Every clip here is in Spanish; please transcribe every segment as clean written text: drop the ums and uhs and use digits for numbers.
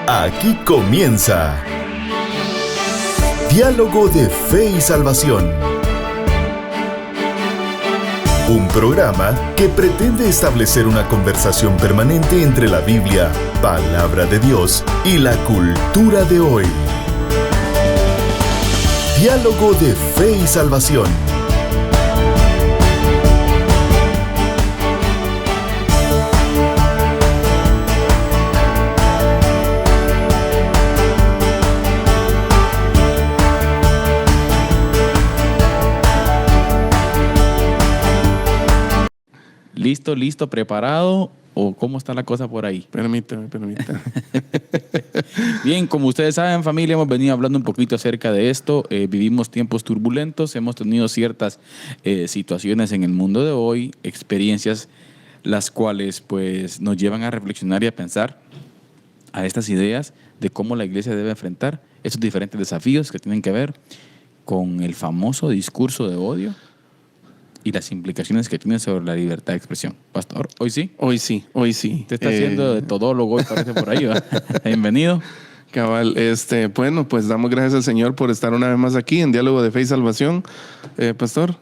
Aquí comienza Diálogo de Fe y Salvación. Un programa que pretende establecer una conversación permanente entre la Biblia, palabra de Dios, y la cultura de hoy. Diálogo de Fe y Salvación. ¿Listo, preparado? ¿O cómo está la cosa por ahí? Permítame. Bien, como ustedes saben, familia, hemos venido hablando un poquito acerca de esto. Vivimos tiempos turbulentos, hemos tenido ciertas situaciones en el mundo de hoy, experiencias las cuales pues nos llevan a reflexionar y a pensar a estas ideas de cómo la iglesia debe enfrentar estos diferentes desafíos que tienen que ver con el famoso discurso de odio y las implicaciones que tiene sobre la libertad de expresión. Pastor, ¿hoy sí? Hoy sí. Te está haciendo de todólogo hoy, parece por ahí, ¿va? Bienvenido. Cabal, bueno, pues damos gracias al Señor por estar una vez más aquí en Diálogo de Fe y Salvación, Pastor.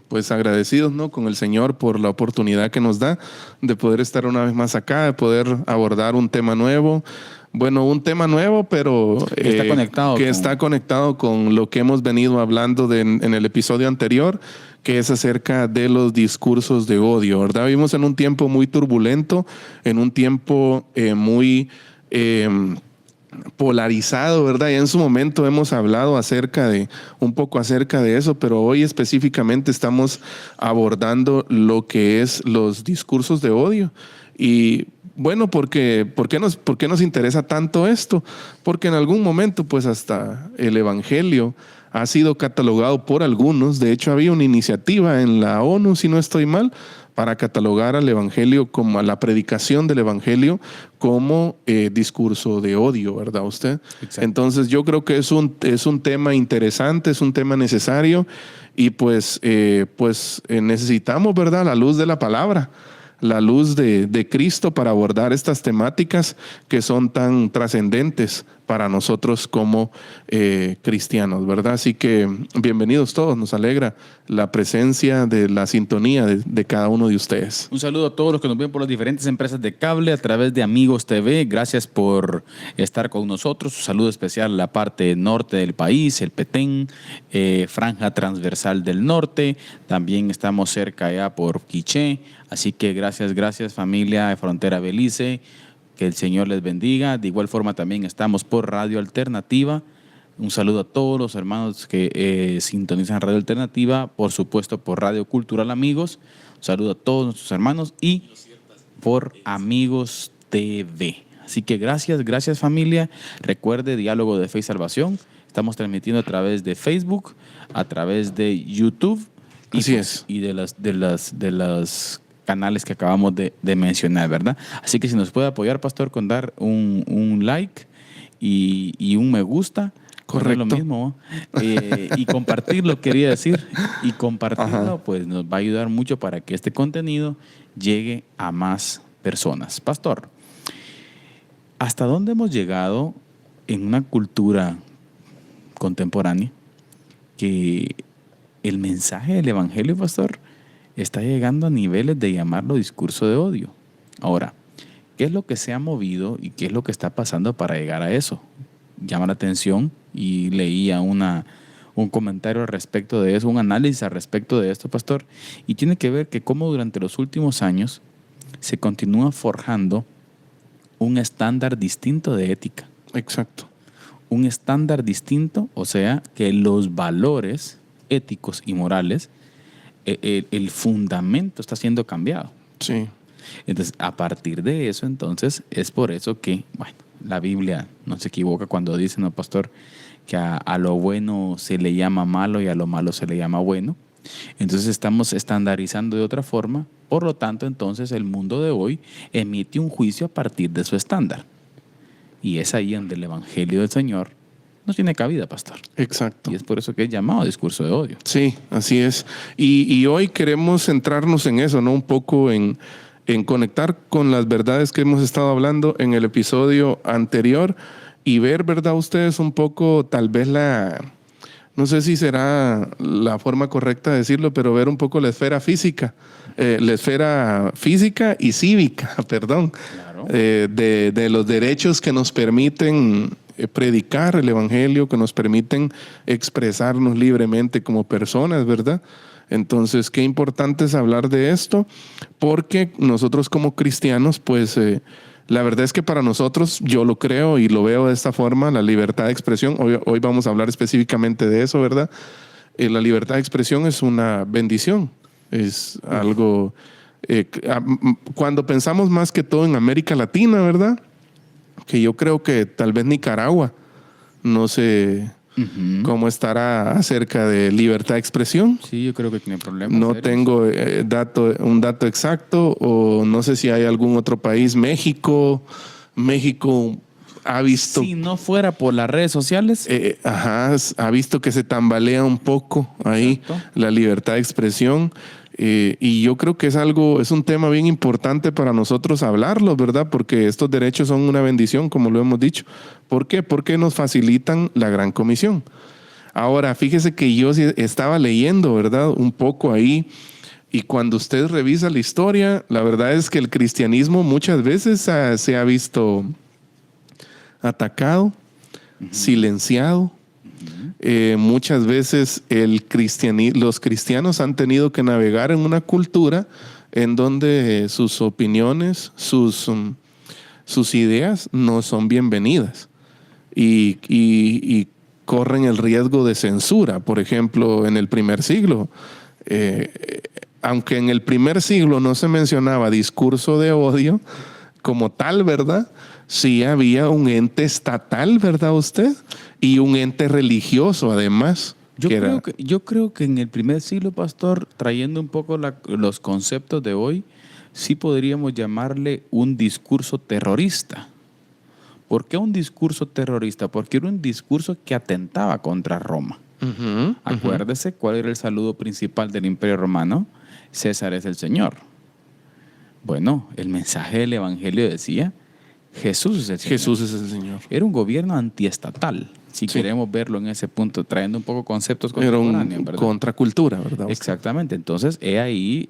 Pues agradecidos, ¿no?, con el Señor por la oportunidad que nos da de poder estar una vez más acá, de poder abordar un tema nuevo. Bueno, un tema nuevo, pero está conectado con lo que hemos venido hablando en el episodio anterior, que es acerca de los discursos de odio, ¿verdad? Vivimos en un tiempo muy turbulento, en un tiempo muy polarizado, ¿verdad? Ya en su momento hemos hablado un poco acerca de eso, pero hoy específicamente estamos abordando lo que es los discursos de odio. Y bueno, ¿por qué nos interesa tanto esto? Porque en algún momento, pues hasta el Evangelio ha sido catalogado por algunos. De hecho, había una iniciativa en la ONU, si no estoy mal, para catalogar al Evangelio como a la predicación del Evangelio como discurso de odio, ¿verdad usted? Exacto. Entonces yo creo que es un tema interesante, es un tema necesario y pues necesitamos, ¿verdad?, la luz de la palabra, la luz de Cristo para abordar estas temáticas que son tan trascendentes para nosotros como cristianos, ¿verdad? Así que bienvenidos todos, nos alegra la presencia de la sintonía de cada uno de ustedes. Un saludo a todos los que nos ven por las diferentes empresas de cable a través de Amigos TV. Gracias por estar con nosotros. Un saludo especial a la parte norte del país, el Petén, Franja Transversal del Norte. También estamos cerca allá por Quiché. Así que gracias familia de Frontera Belice. Que el Señor les bendiga. De igual forma también estamos por Radio Alternativa. Un saludo a todos los hermanos que sintonizan Radio Alternativa. Por supuesto por Radio Cultural Amigos. Un saludo a todos nuestros hermanos y por Amigos TV. Así que gracias familia. Recuerde Diálogo de Fe y Salvación. Estamos transmitiendo a través de Facebook, a través de YouTube. Y de las canales que acabamos de mencionar, ¿verdad? Así que si nos puede apoyar, Pastor, con dar un like y un me gusta. Correcto. No es lo mismo. Y compartirlo, quería decir. Y compartirlo, pues nos va a ayudar mucho para que este contenido llegue a más personas. Pastor, ¿hasta dónde hemos llegado en una cultura contemporánea que el mensaje del Evangelio, Pastor, está llegando a niveles de llamarlo discurso de odio? Ahora, ¿qué es lo que se ha movido y qué es lo que está pasando para llegar a eso? Llama la atención y leía un comentario al respecto de eso, un análisis al respecto de esto, Pastor, y tiene que ver que cómo durante los últimos años se continúa forjando un estándar distinto de ética. Exacto. Un estándar distinto, o sea, que los valores éticos y morales, el fundamento está siendo cambiado. Sí. Entonces, a partir de eso, entonces, es por eso que, bueno, la Biblia no se equivoca cuando dice, ¿no, Pastor?, que a lo bueno se le llama malo y a lo malo se le llama bueno. Entonces, estamos estandarizando de otra forma. Por lo tanto, entonces, el mundo de hoy emite un juicio a partir de su estándar. Y es ahí donde el Evangelio del Señor no tiene cabida, Pastor. Exacto. Y es por eso que es llamado discurso de odio. Sí, así es. Y hoy queremos centrarnos en eso, ¿no? Un poco en en conectar con las verdades que hemos estado hablando en el episodio anterior y ver, ¿verdad? Ustedes un poco, tal vez no sé si será la forma correcta de decirlo, pero ver un poco la esfera física y cívica, perdón, Claro. de los derechos que nos permiten predicar el evangelio, que nos permiten expresarnos libremente como personas, ¿verdad? Entonces, qué importante es hablar de esto, porque nosotros como cristianos, pues la verdad es que para nosotros, yo lo creo y lo veo de esta forma, la libertad de expresión, hoy vamos a hablar específicamente de eso, ¿verdad? La libertad de expresión es una bendición, es algo, cuando pensamos más que todo en América Latina, ¿verdad? Que yo creo que tal vez Nicaragua, no sé cómo estará acerca de libertad de expresión. Sí, yo creo que tiene problemas. No serios. tengo un dato exacto, o no sé si hay algún otro país. México ha visto, Si no fuera por las redes sociales, ha visto que se tambalea un poco ahí Exacto. la libertad de expresión. Y yo creo que es un tema bien importante para nosotros hablarlo, ¿verdad? Porque estos derechos son una bendición, como lo hemos dicho. ¿Por qué? Porque nos facilitan la gran comisión. Ahora, fíjese que yo estaba leyendo, ¿verdad? Un poco ahí. Y cuando usted revisa la historia, la verdad es que el cristianismo muchas veces se ha visto atacado, silenciado. Muchas veces los cristianos han tenido que navegar en una cultura en donde sus opiniones, sus ideas no son bienvenidas y corren el riesgo de censura. Por ejemplo, en el primer siglo, aunque en el primer siglo no se mencionaba discurso de odio como tal, ¿verdad? Sí había un ente estatal, ¿verdad usted? Y un ente religioso, además. yo creo que en el primer siglo, pastor, trayendo un poco los conceptos de hoy, sí podríamos llamarle un discurso terrorista. ¿Por qué un discurso terrorista? Porque era un discurso que atentaba contra Roma. Acuérdese cuál era el saludo principal del Imperio Romano. César es el Señor. Bueno, el mensaje del Evangelio decía, Jesús es el Señor. Jesús es el Señor. Era un gobierno antiestatal, si queremos verlo en ese punto, trayendo un poco conceptos contemporáneos, Era un ¿verdad? contracultura, ¿verdad? Exactamente. Entonces, he ahí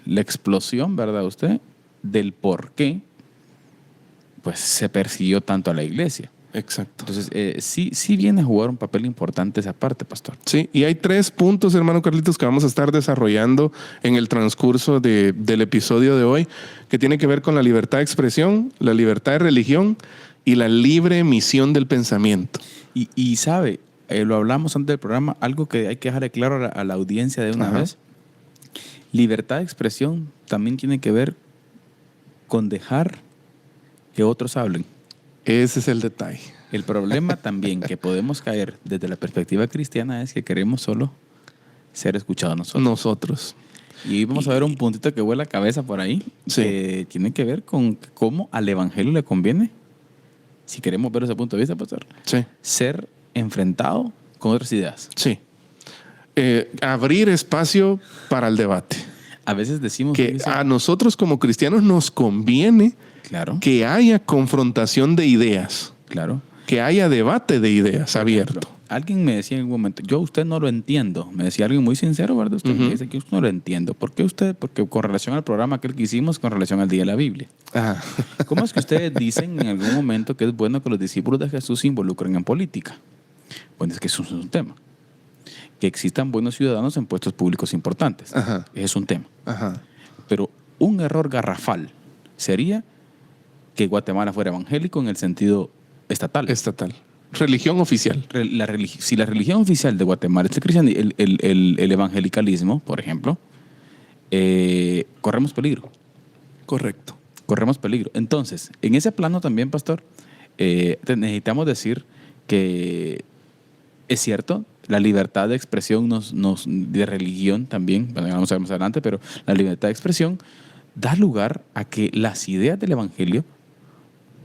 la explosión, ¿verdad usted? Del por qué pues, se persiguió tanto a la iglesia. Exacto. Entonces, sí viene a jugar un papel importante esa parte, pastor. Sí, y hay 3 puntos, hermano Carlitos, que vamos a estar desarrollando en el transcurso del episodio de hoy, que tiene que ver con la libertad de expresión, la libertad de religión y la libre emisión del pensamiento. Y sabe, lo hablamos antes del programa, algo que hay que dejarle claro a la audiencia de una vez. Libertad de expresión también tiene que ver con dejar que otros hablen. Ese es el detalle. El problema también que podemos caer desde la perspectiva cristiana es que queremos solo ser escuchados nosotros. Y vamos a ver un puntito que vuela cabeza por ahí, que tiene que ver con cómo al evangelio le conviene, si queremos ver ese punto de vista, pastor, ser enfrentado con otras ideas. Sí. Abrir espacio para el debate. A veces decimos que a nosotros como cristianos nos conviene que haya confrontación de ideas. Claro. Que haya debate de ideas abierto. Alguien me decía en un momento, yo a usted no lo entiendo. Me decía alguien muy sincero, ¿verdad? Usted me dice que usted no lo entiendo. ¿Por qué usted? Porque con relación al programa que hicimos, con relación al Día de la Biblia. ¿Cómo es que ustedes dicen en algún momento que es bueno que los discípulos de Jesús se involucren en política? Bueno, es que eso es un tema. Que existan buenos ciudadanos en puestos públicos importantes. Ese es un tema. Pero un error garrafal sería que Guatemala fuera evangélico en el sentido estatal. Religión oficial. Si la religión oficial de Guatemala es el evangelicalismo, por ejemplo, corremos peligro. Correcto. Corremos peligro. Entonces, en ese plano también, pastor, necesitamos decir que es cierto, la libertad de expresión de religión también, bueno, vamos a ver más adelante, pero la libertad de expresión da lugar a que las ideas del evangelio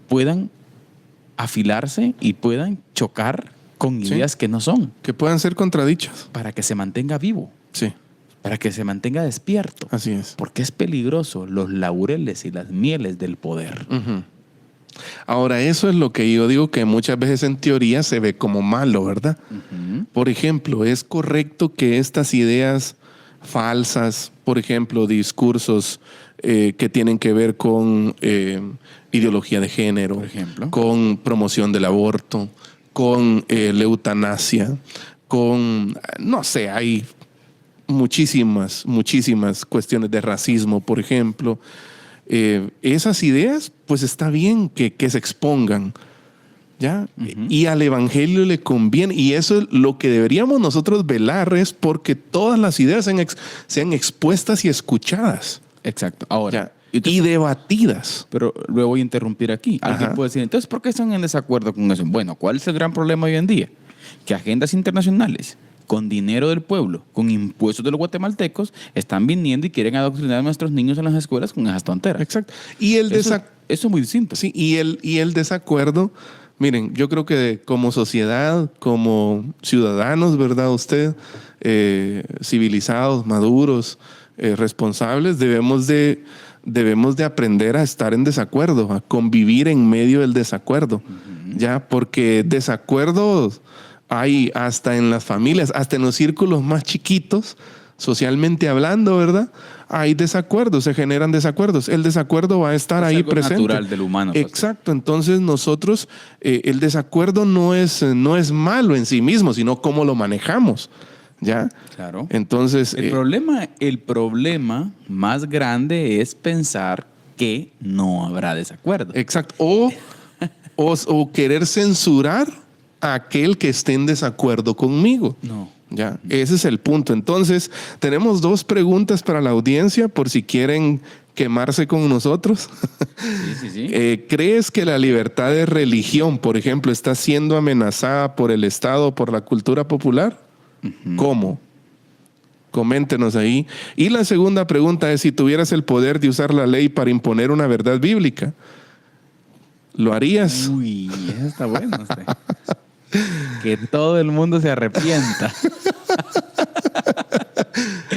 puedan afilarse y puedan chocar con ideas que no son. Que puedan ser contradichas. Para que se mantenga vivo. Sí. para que se mantenga despierto. Así es. Porque es peligroso los laureles y las mieles del poder. Ujú. Ahora, eso es lo que yo digo que muchas veces en teoría se ve como malo, ¿verdad? Ujú. Por ejemplo, es correcto que estas ideas falsas, por ejemplo, discursos que tienen que ver con ideología de género, Por ejemplo. con promoción del aborto, con la eutanasia, con, no sé, hay muchísimas cuestiones de racismo, por ejemplo. Esas ideas, pues está bien que se expongan, ¿ya? Ujú. Y al evangelio le conviene, y eso es lo que deberíamos nosotros velar, es porque todas las ideas sean expuestas y escuchadas, Exacto. Ahora, ¿ya? Y debatidas. pero lo voy a interrumpir aquí. Alguien Ajá. puede decir, entonces, ¿por qué están en desacuerdo con eso? Bueno, ¿cuál es el gran problema hoy en día? Que agendas internacionales, con dinero del pueblo, con impuestos de los guatemaltecos, están viniendo y quieren adoctrinar a nuestros niños en las escuelas con esas tonteras. Exacto. Y el Eso es muy distinto. Sí, y el desacuerdo, miren, yo creo que como sociedad, como ciudadanos, ¿verdad? Usted, civilizados, maduros, responsables, debemos de aprender a estar en desacuerdo, a convivir en medio del desacuerdo, ¿ya? Porque desacuerdos hay hasta en las familias, hasta en los círculos más chiquitos, socialmente hablando, ¿verdad? Hay desacuerdos, se generan desacuerdos. El desacuerdo va a estar Es ahí algo presente. natural del humano. Pastor. Exacto. Entonces nosotros, el desacuerdo no es malo en sí mismo, sino cómo lo manejamos, ¿ya? Claro. Entonces, El problema más grande es pensar que no habrá desacuerdo. exacto. O querer censurar a aquel que esté en desacuerdo conmigo. No. Ya, ese es el punto. Entonces, tenemos 2 preguntas para la audiencia por si quieren quemarse con nosotros. Sí. ¿Crees que la libertad de religión, por ejemplo, está siendo amenazada por el Estado, por la cultura popular? ¿Cómo? Coméntenos ahí. Y la segunda pregunta es, si tuvieras el poder de usar la ley para imponer una verdad bíblica, ¿lo harías? Uy, eso está bueno. Que todo el mundo se arrepienta.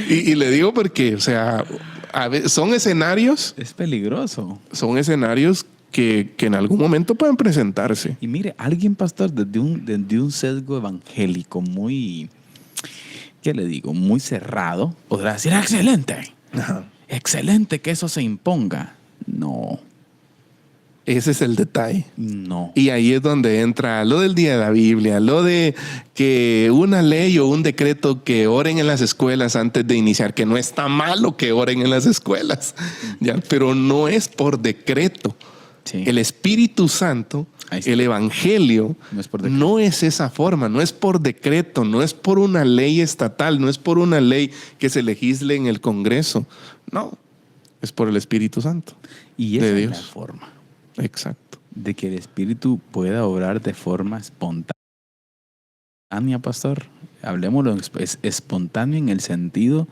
Y le digo porque, o sea, son escenarios Es peligroso. que en algún momento pueden presentarse. Y mire, alguien, pastor, desde un sesgo evangélico muy, ¿qué le digo? Muy cerrado, podrá decir, excelente. Ajá. Excelente que eso se imponga. No. Ese es el detalle. No. Y ahí es donde entra lo del día de la Biblia, lo de que una ley o un decreto que oren en las escuelas antes de iniciar, que no está malo que oren en las escuelas, ¿ya? Pero no es por decreto. Sí. El Espíritu Santo, Ahí está. el Evangelio, No es por decreto. no es esa forma, no es por decreto, no es por una ley estatal, no es por una ley que se legisle en el Congreso. No, es por el Espíritu Santo. Y esa de es la Dios. forma Exacto. de que el Espíritu pueda obrar de forma espontánea, pastor. Hablemoslo, es espontáneo en el sentido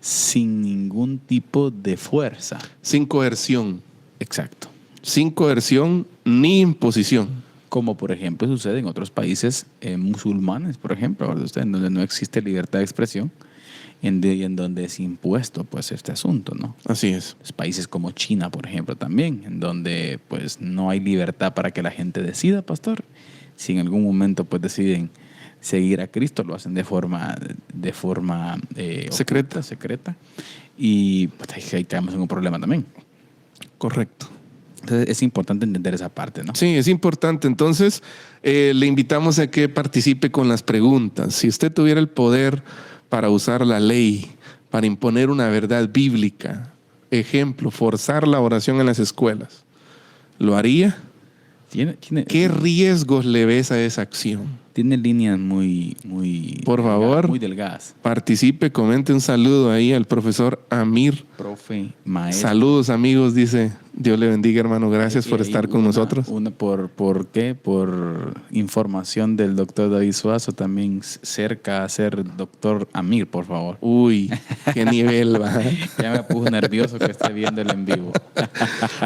sin ningún tipo de fuerza. Sin coerción. Exacto. Sin coerción ni imposición. Como por ejemplo sucede en otros países musulmanes, por ejemplo, ¿verdad usted? En donde no existe libertad de expresión y en donde es impuesto pues este asunto, ¿no? Así es. Los países como China, por ejemplo, también, en donde pues no hay libertad para que la gente decida, pastor. Si en algún momento pues deciden seguir a Cristo, lo hacen de forma secreta. Y pues ahí tenemos un problema también. Correcto. Entonces es importante entender esa parte, ¿no? Sí, es importante. Entonces, le invitamos a que participe con las preguntas. Si usted tuviera el poder para usar la ley, para imponer una verdad bíblica, ejemplo, forzar la oración en las escuelas, ¿lo haría? ¿Qué riesgos le ves a esa acción? Tiene líneas muy Por delgadas, favor. muy delgadas. Participe, comente un saludo ahí al profesor Amir. Profe, maestro. Saludos, amigos, dice. Dios le bendiga, hermano. Gracias por estar con nosotros. ¿Por qué? Por información del doctor David Suazo, también cerca a ser doctor Amir, por favor. Uy, qué nivel va. Ya me puse nervioso que esté viendo el en vivo.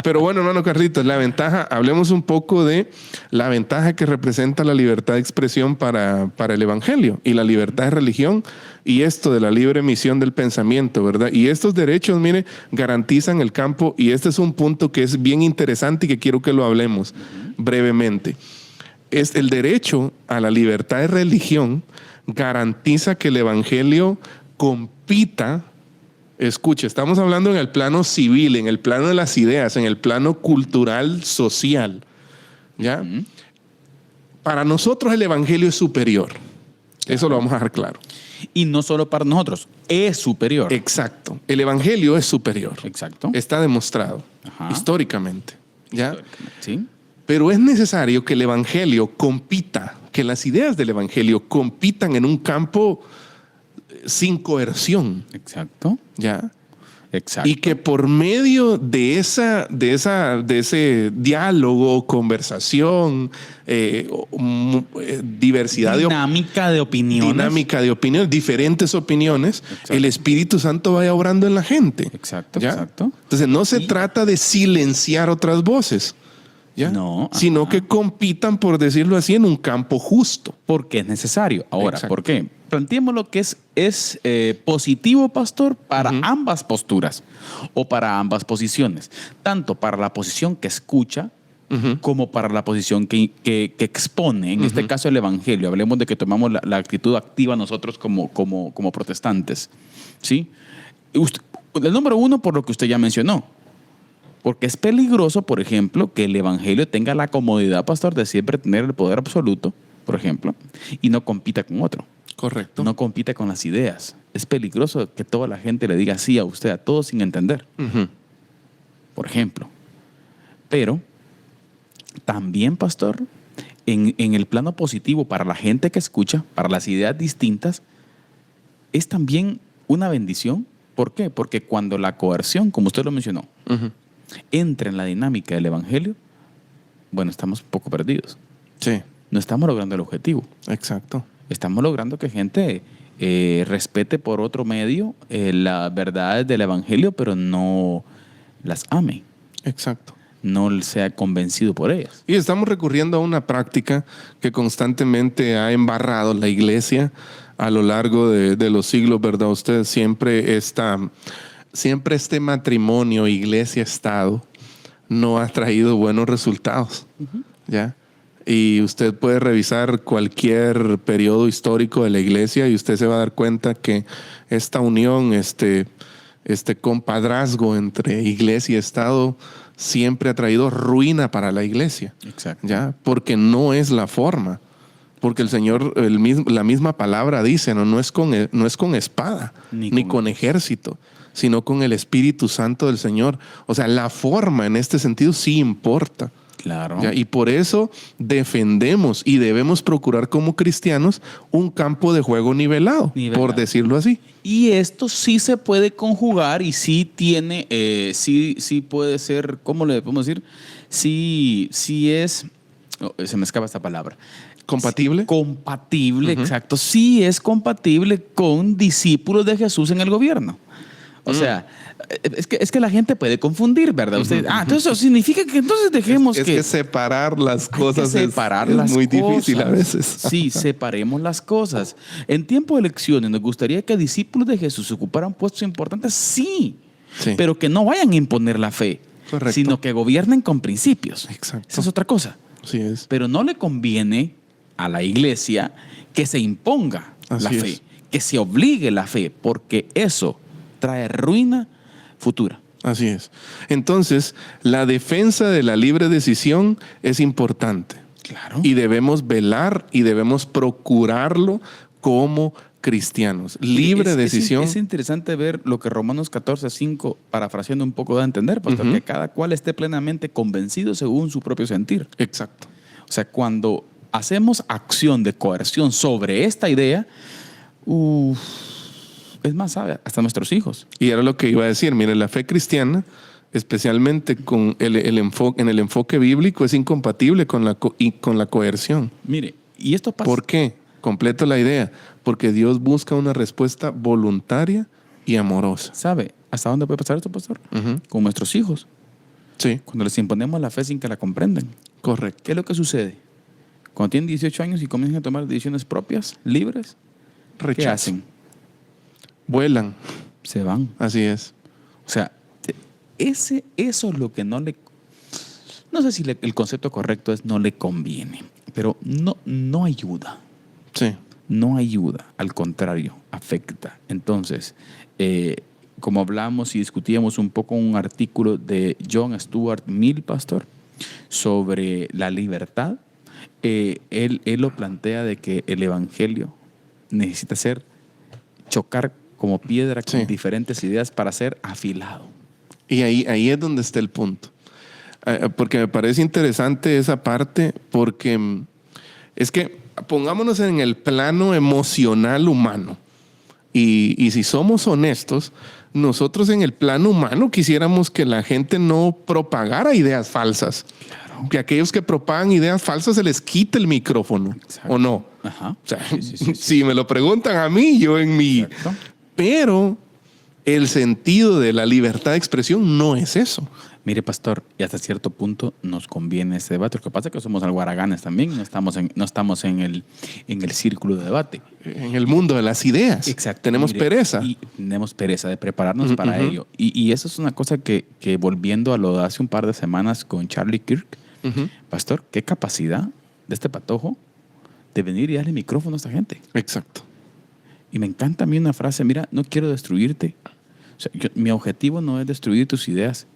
Pero bueno, hermano Carlitos, la ventaja, hablemos un poco de la ventaja que representa la libertad de expresión explicación para el Evangelio. Y la libertad de religión y esto de la libre emisión del pensamiento, ¿verdad? Y estos derechos, mire, garantizan el campo, y este es un punto que es bien interesante y que quiero que lo hablemos brevemente. Es el derecho a la libertad de religión garantiza que el Evangelio compita. Escuche, estamos hablando en el plano civil, en el plano de las ideas, en el plano cultural, social. ¿Ya? Para nosotros el Evangelio es superior. Eso lo vamos a dejar claro. Y no solo para nosotros, es superior. Exacto. El Evangelio es superior. Exacto. Está demostrado. Ajá. Históricamente. ¿Ya? Sí. Pero es necesario que el Evangelio compita, que las ideas del Evangelio compitan en un campo sin coerción. Exacto. ¿Ya? Exacto. Y que por medio de ese diálogo, conversación, diversidad dinámica de opiniones. Diferentes opiniones, Exacto. el Espíritu Santo vaya obrando en la gente. Exacto, ¿Ya? exacto. Entonces no se trata de silenciar otras voces, ¿ya? No, sino ajá. que compitan, por decirlo así, en un campo justo. Porque es necesario. Ahora, Exacto. ¿por qué? Planteemos lo que es positivo, pastor, para ambas posturas o para ambas posiciones. Tanto para la posición que escucha como para la posición que expone. En este caso, el Evangelio. Hablemos de que tomamos la actitud activa nosotros como protestantes. ¿Sí? El número uno, por lo que usted ya mencionó. Porque es peligroso, por ejemplo, que el Evangelio tenga la comodidad, pastor, de siempre tener el poder absoluto, por ejemplo, y no compita con otro. Correcto. No compite con las ideas. Es peligroso que toda la gente le diga sí a usted, a todos sin entender. Por ejemplo. Pero también, pastor, en el plano positivo para la gente que escucha, para las ideas distintas, es también una bendición. ¿Por qué? Porque cuando la coerción, como usted lo mencionó, entra en la dinámica del Evangelio, bueno, estamos un poco perdidos. Sí. No estamos logrando el objetivo. Exacto. Estamos logrando que gente respete por otro medio las verdades del Evangelio, pero no las ame. Exacto. No sea convencido por ellas. Y estamos recurriendo a una práctica que constantemente ha embarrado la iglesia a lo largo de los siglos, ¿verdad? Usted siempre este matrimonio iglesia-estado no ha traído buenos resultados. ¿Ya? Y usted puede revisar cualquier periodo histórico de la iglesia y usted se va a dar cuenta que esta unión, este compadrazgo entre iglesia y Estado siempre ha traído ruina para la iglesia. Exacto. ¿Ya? Porque no es la forma. Porque el Señor, la misma palabra dice, no es con espada, ni con ejército, sino con el Espíritu Santo del Señor. O sea, la forma en este sentido sí importa. Claro. ¿Ya? Y por eso defendemos y debemos procurar como cristianos un campo de juego nivelado. Por decirlo así. Y esto sí se puede conjugar y sí tiene, sí puede ser, ¿cómo le podemos decir? Sí es, se me escapa esta palabra. ¿Compatible? Compatible, exacto. Sí es compatible con discípulos de Jesús en el gobierno. O sea, es que la gente puede confundir, ¿verdad? Usted, entonces eso significa que entonces dejemos es que separar las cosas es muy difícil a veces. Sí, separemos las cosas. En tiempo de elecciones, ¿nos gustaría que discípulos de Jesús ocuparan puestos importantes? Sí, pero que no vayan a imponer la fe, sino que gobiernen con principios. Exacto. Esa es otra cosa. Así es. Pero no le conviene a la iglesia que se imponga la fe, que se obligue la fe, porque eso trae ruina futura. Así es. Entonces, la defensa de la libre decisión es importante. Claro. Y debemos velar y debemos procurarlo como cristianos. Libre decisión. Es interesante ver lo que Romanos 14:5, parafraseando un poco, da a entender, pastor, que cada cual esté plenamente convencido según su propio sentir. Exacto. O sea, cuando hacemos acción de coerción sobre esta idea, es más, sabe, hasta nuestros hijos. Y era lo que iba a decir. Mire, la fe cristiana, especialmente con el enfoque bíblico, es incompatible con la coerción. Mire, y esto pasa. ¿Por qué? Completo la idea. Porque Dios busca una respuesta voluntaria y amorosa. ¿Sabe hasta dónde puede pasar esto, pastor? Con nuestros hijos. Sí. Cuando les imponemos la fe sin que la comprendan. Correcto. ¿Qué es lo que sucede? cuando tienen 18 años y comienzan a tomar decisiones propias, libres, ¿qué Rechazo. hacen? Vuelan. Se van. Así es. O sea, eso es lo que no le... No sé si el concepto correcto es no le conviene, pero no ayuda. Sí. No ayuda, al contrario, afecta. Entonces, como hablamos y discutíamos un poco un artículo de John Stuart Mill, pastor, sobre la libertad, él lo plantea de que el evangelio necesita chocar como piedra con Sí. diferentes ideas para ser afilado. Y ahí es donde está el punto. Porque me parece interesante esa parte, porque es que pongámonos en el plano emocional humano. Y si somos honestos, nosotros en el plano humano quisiéramos que la gente no propagara ideas falsas. Claro. Que aquellos que propagan ideas falsas se les quite el micrófono. Exacto. ¿O no? Ajá. O sea, Sí. si me lo preguntan a mí, yo en mi... Exacto. Pero el sentido de la libertad de expresión no es eso. Mire, pastor, y hasta cierto punto nos conviene ese debate. Lo que pasa es que somos algo haraganes también, no estamos en el círculo de debate. En el mundo de las ideas. Exacto. Tenemos Mire, pereza. Y tenemos pereza de prepararnos para Ujú. ello. Y eso es una cosa que volviendo a lo de hace un par de semanas con Charlie Kirk, Ujú. pastor, qué capacidad de este patojo de venir y darle micrófono a esta gente. Exacto. Y me encanta a mí una frase, mira, no quiero destruirte. O sea, mi objetivo no es destruir tus ideas.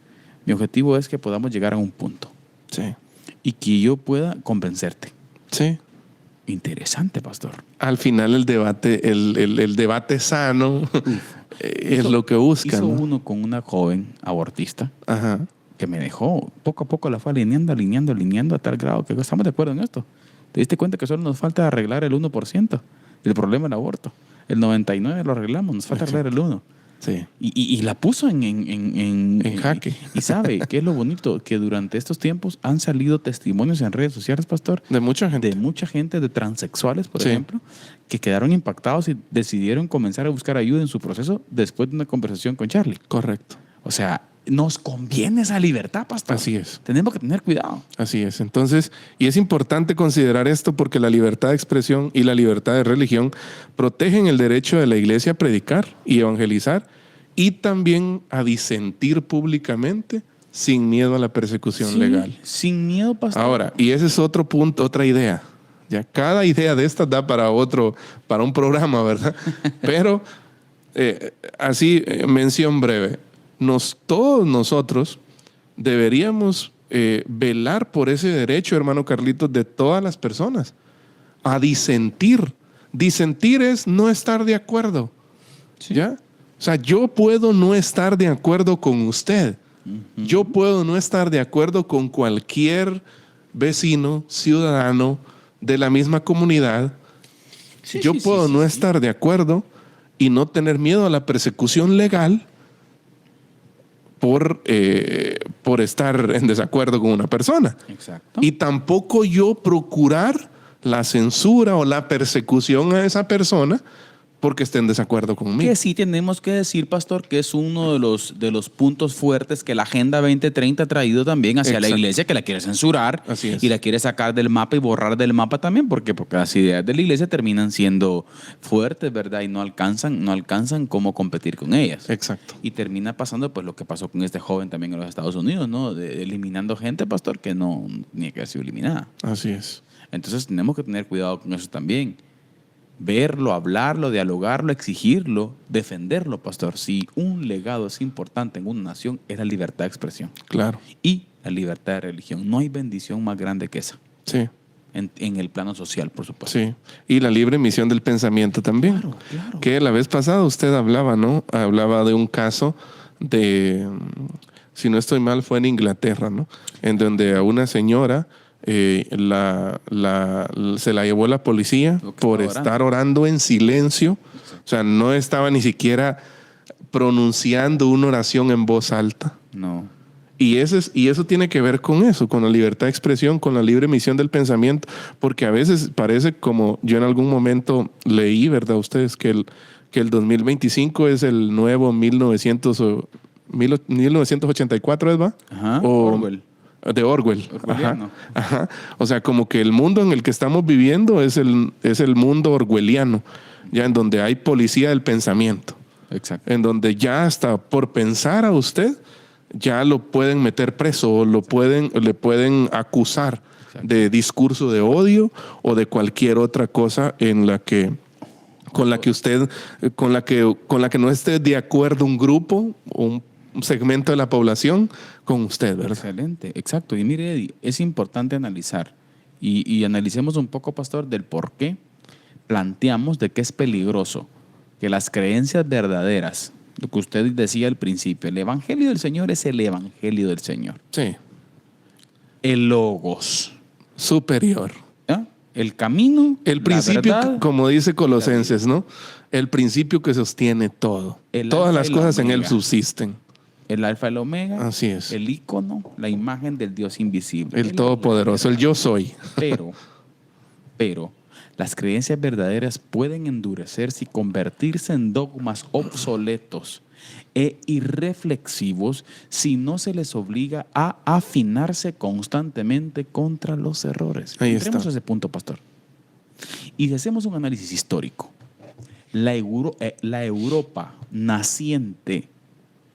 Mi objetivo es que podamos llegar a un punto Sí. y que yo pueda convencerte. Sí. Interesante, pastor. Al final el debate sano es lo que buscan. Hizo ¿no? uno con una joven abortista Ajá. que me dejó, poco a poco la fue alineando a tal grado que estamos de acuerdo en esto. ¿Te diste cuenta que solo nos falta arreglar el 1% del problema del aborto? El 99% lo arreglamos, nos falta arreglar el 1%. Sí. Y la puso en jaque. Y sabe qué es lo bonito, que durante estos tiempos han salido testimonios en redes sociales, pastor, De mucha gente. de mucha gente, de transexuales, por Sí. ejemplo, que quedaron impactados y decidieron comenzar a buscar ayuda en su proceso después de una conversación con Charlie. Correcto. O sea, nos conviene esa libertad, pastor. Así es. Tenemos que tener cuidado. Así es. Entonces, y es importante considerar esto porque la libertad de expresión y la libertad de religión protegen el derecho de la iglesia a predicar y evangelizar y también a disentir públicamente sin miedo a la persecución Sí, legal. sin miedo, pastor. Ahora, y ese es otro punto, otra idea. Ya cada idea de estas da para un programa, ¿verdad? Pero así, mención breve. Todos nosotros deberíamos velar por ese derecho, hermano Carlitos, de todas las personas a disentir. Disentir es no estar de acuerdo. Sí. ¿Ya? O sea, yo puedo no estar de acuerdo con usted. Yo puedo no estar de acuerdo con cualquier vecino, ciudadano de la misma comunidad. Sí, Yo sí, puedo sí, no sí. estar de acuerdo y no tener miedo a la persecución legal por estar en desacuerdo con una persona. Exacto. Y tampoco yo procurar la censura o la persecución a esa persona porque esté en desacuerdo conmigo. Que sí tenemos que decir, pastor, que es uno de los puntos fuertes que la Agenda 2030 ha traído también hacia la Exacto. iglesia, que la quiere censurar Así es. y la quiere sacar del mapa y borrar del mapa también, porque las ideas de la iglesia terminan siendo fuertes, ¿verdad? Y no alcanzan cómo competir con ellas. Exacto. Y termina pasando pues lo que pasó con este joven también en los Estados Unidos, ¿no? Eliminando gente, pastor, que no tenía que haber sido eliminada. Así es. Entonces tenemos que tener cuidado con eso también. Verlo, hablarlo, dialogarlo, exigirlo, defenderlo, pastor. Si un legado es importante en una nación, es la libertad de expresión Claro. y la libertad de religión. No hay bendición más grande que esa, Sí. en el plano social, por supuesto. Sí. Y la libre emisión del pensamiento también. Claro. Que la vez pasada usted hablaba, ¿no? Hablaba de un caso de, si no estoy mal, fue en Inglaterra, ¿no? En donde a una señora se la llevó la policía Lo que por estaba estar orando en silencio. O sea, no estaba ni siquiera pronunciando una oración en voz alta. No. Y eso tiene que ver con eso, con la libertad de expresión, con la libre emisión del pensamiento, porque a veces parece, como yo en algún momento leí, ¿verdad? Ustedes, que el 2025 es el nuevo 1984, ¿es va? Ajá. O Orwell. De Orwell. Orwelliano. Ajá. O sea, como que el mundo en el que estamos viviendo es el mundo orwelliano, ya en donde hay policía del pensamiento. Exacto. En donde ya hasta por pensar a usted, ya lo pueden meter preso o le pueden acusar de discurso de odio o de cualquier otra cosa con la que no esté de acuerdo un grupo o un segmento de la población con usted, ¿verdad? Excelente, exacto. Y mire, Eddie, es importante analizar y analicemos un poco, pastor, del por qué planteamos de que es peligroso que las creencias verdaderas, lo que usted decía al principio, el evangelio del Señor es el evangelio del Señor. Sí. El logos. Superior. ¿Ah? El camino, El la principio, verdad, como dice Colosenses, ¿no? El principio que sostiene todo. El Todas alfa las y la cosas en él omega. subsisten. el alfa, el omega, Así es. el ícono, la imagen del Dios invisible. El todopoderoso, el yo soy. Pero las creencias verdaderas pueden endurecerse y convertirse en dogmas obsoletos e irreflexivos si no se les obliga a afinarse constantemente contra los errores. Ahí Entremos está. a ese punto, pastor. Y si hacemos un análisis histórico, la Europa naciente,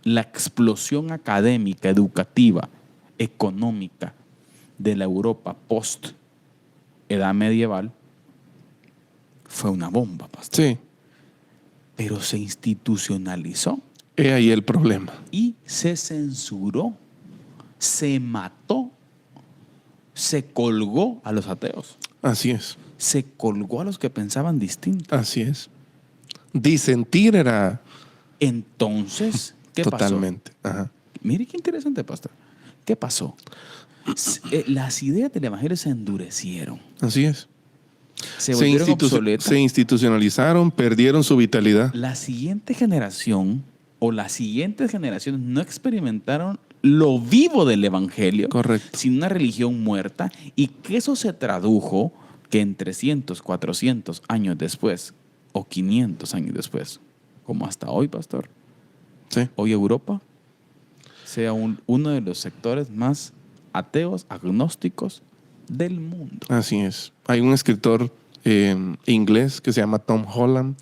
la explosión académica, educativa, económica de la Europa post-edad medieval fue una bomba, pastor. Sí. Pero se institucionalizó He ahí el problema. y se censuró, se mató, se colgó a los ateos, Así es. se colgó a los que pensaban distinto. Así es. Disentir era Entonces, ¿qué totalmente. Ajá. pasó? Mire qué interesante, pastor. ¿Qué pasó? Las ideas del evangelio se endurecieron, Así es. se volvieron obsoletas. Se institucionalizaron, perdieron su vitalidad. La siguiente generación o las siguientes generaciones no experimentaron lo vivo del evangelio, Correcto. sino una religión muerta, y que eso se tradujo que en 300, 400 años después o 500 años después, como hasta hoy, pastor, Sí. hoy Europa sea uno de los sectores más ateos, agnósticos del mundo. Así es. Hay un escritor inglés que se llama Tom Holland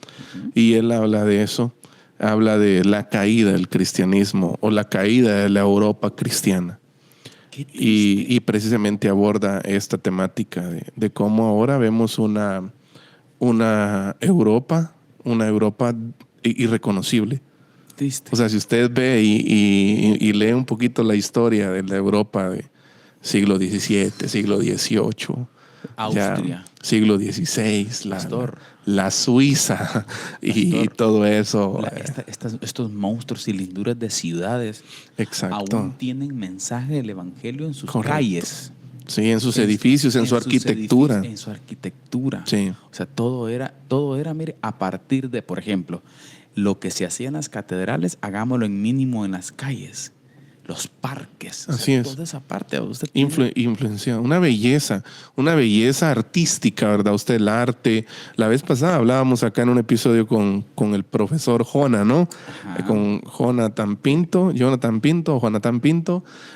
y él habla de eso. Habla de la caída del cristianismo o la caída de la Europa cristiana. Qué triste. Y precisamente aborda esta temática de cómo ahora vemos una Europa irreconocible. Triste. O sea, si usted ve y lee un poquito la historia de la Europa de siglo XVII, siglo XVIII, Austria. siglo XVI, Pastor. la Suiza y Pastor, todo eso. estos monstruos y linduras de ciudades Exacto. aún tienen mensaje del evangelio en sus Correcto. calles. Sí, en sus edificios, en su sus arquitectura. edificios, en su arquitectura. Sí. O sea, todo era, mire, a partir de, por ejemplo, lo que se hacía en las catedrales, hagámoslo en mínimo en las calles, los parques. O sea, Así es. toda esa parte. Usted tiene- Influencia, una belleza artística, ¿verdad? Usted, el arte. La vez pasada hablábamos acá en un episodio con el profesor Jona, ¿no? Ajá. Con Jonathan Pinto,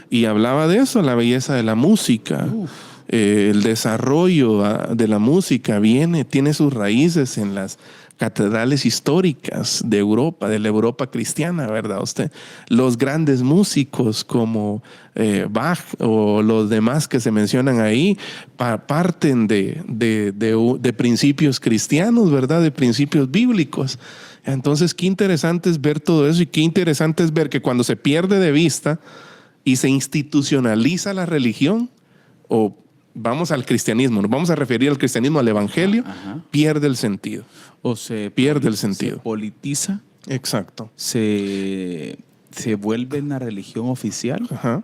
y hablaba de eso, la belleza de la música. El desarrollo de la música tiene sus raíces en las catedrales históricas de Europa, de la Europa cristiana, ¿verdad? Usted, los grandes músicos como Bach o los demás que se mencionan ahí parten de principios cristianos, ¿verdad? De principios bíblicos. Entonces, qué interesante es ver todo eso y qué interesante es ver que cuando se pierde de vista y se institucionaliza la religión, o vamos al cristianismo, nos vamos a referir al cristianismo, al evangelio, Ajá. pierde el sentido. O se Pierde el sentido. Se politiza, Exacto. se vuelve una religión oficial. Ajá.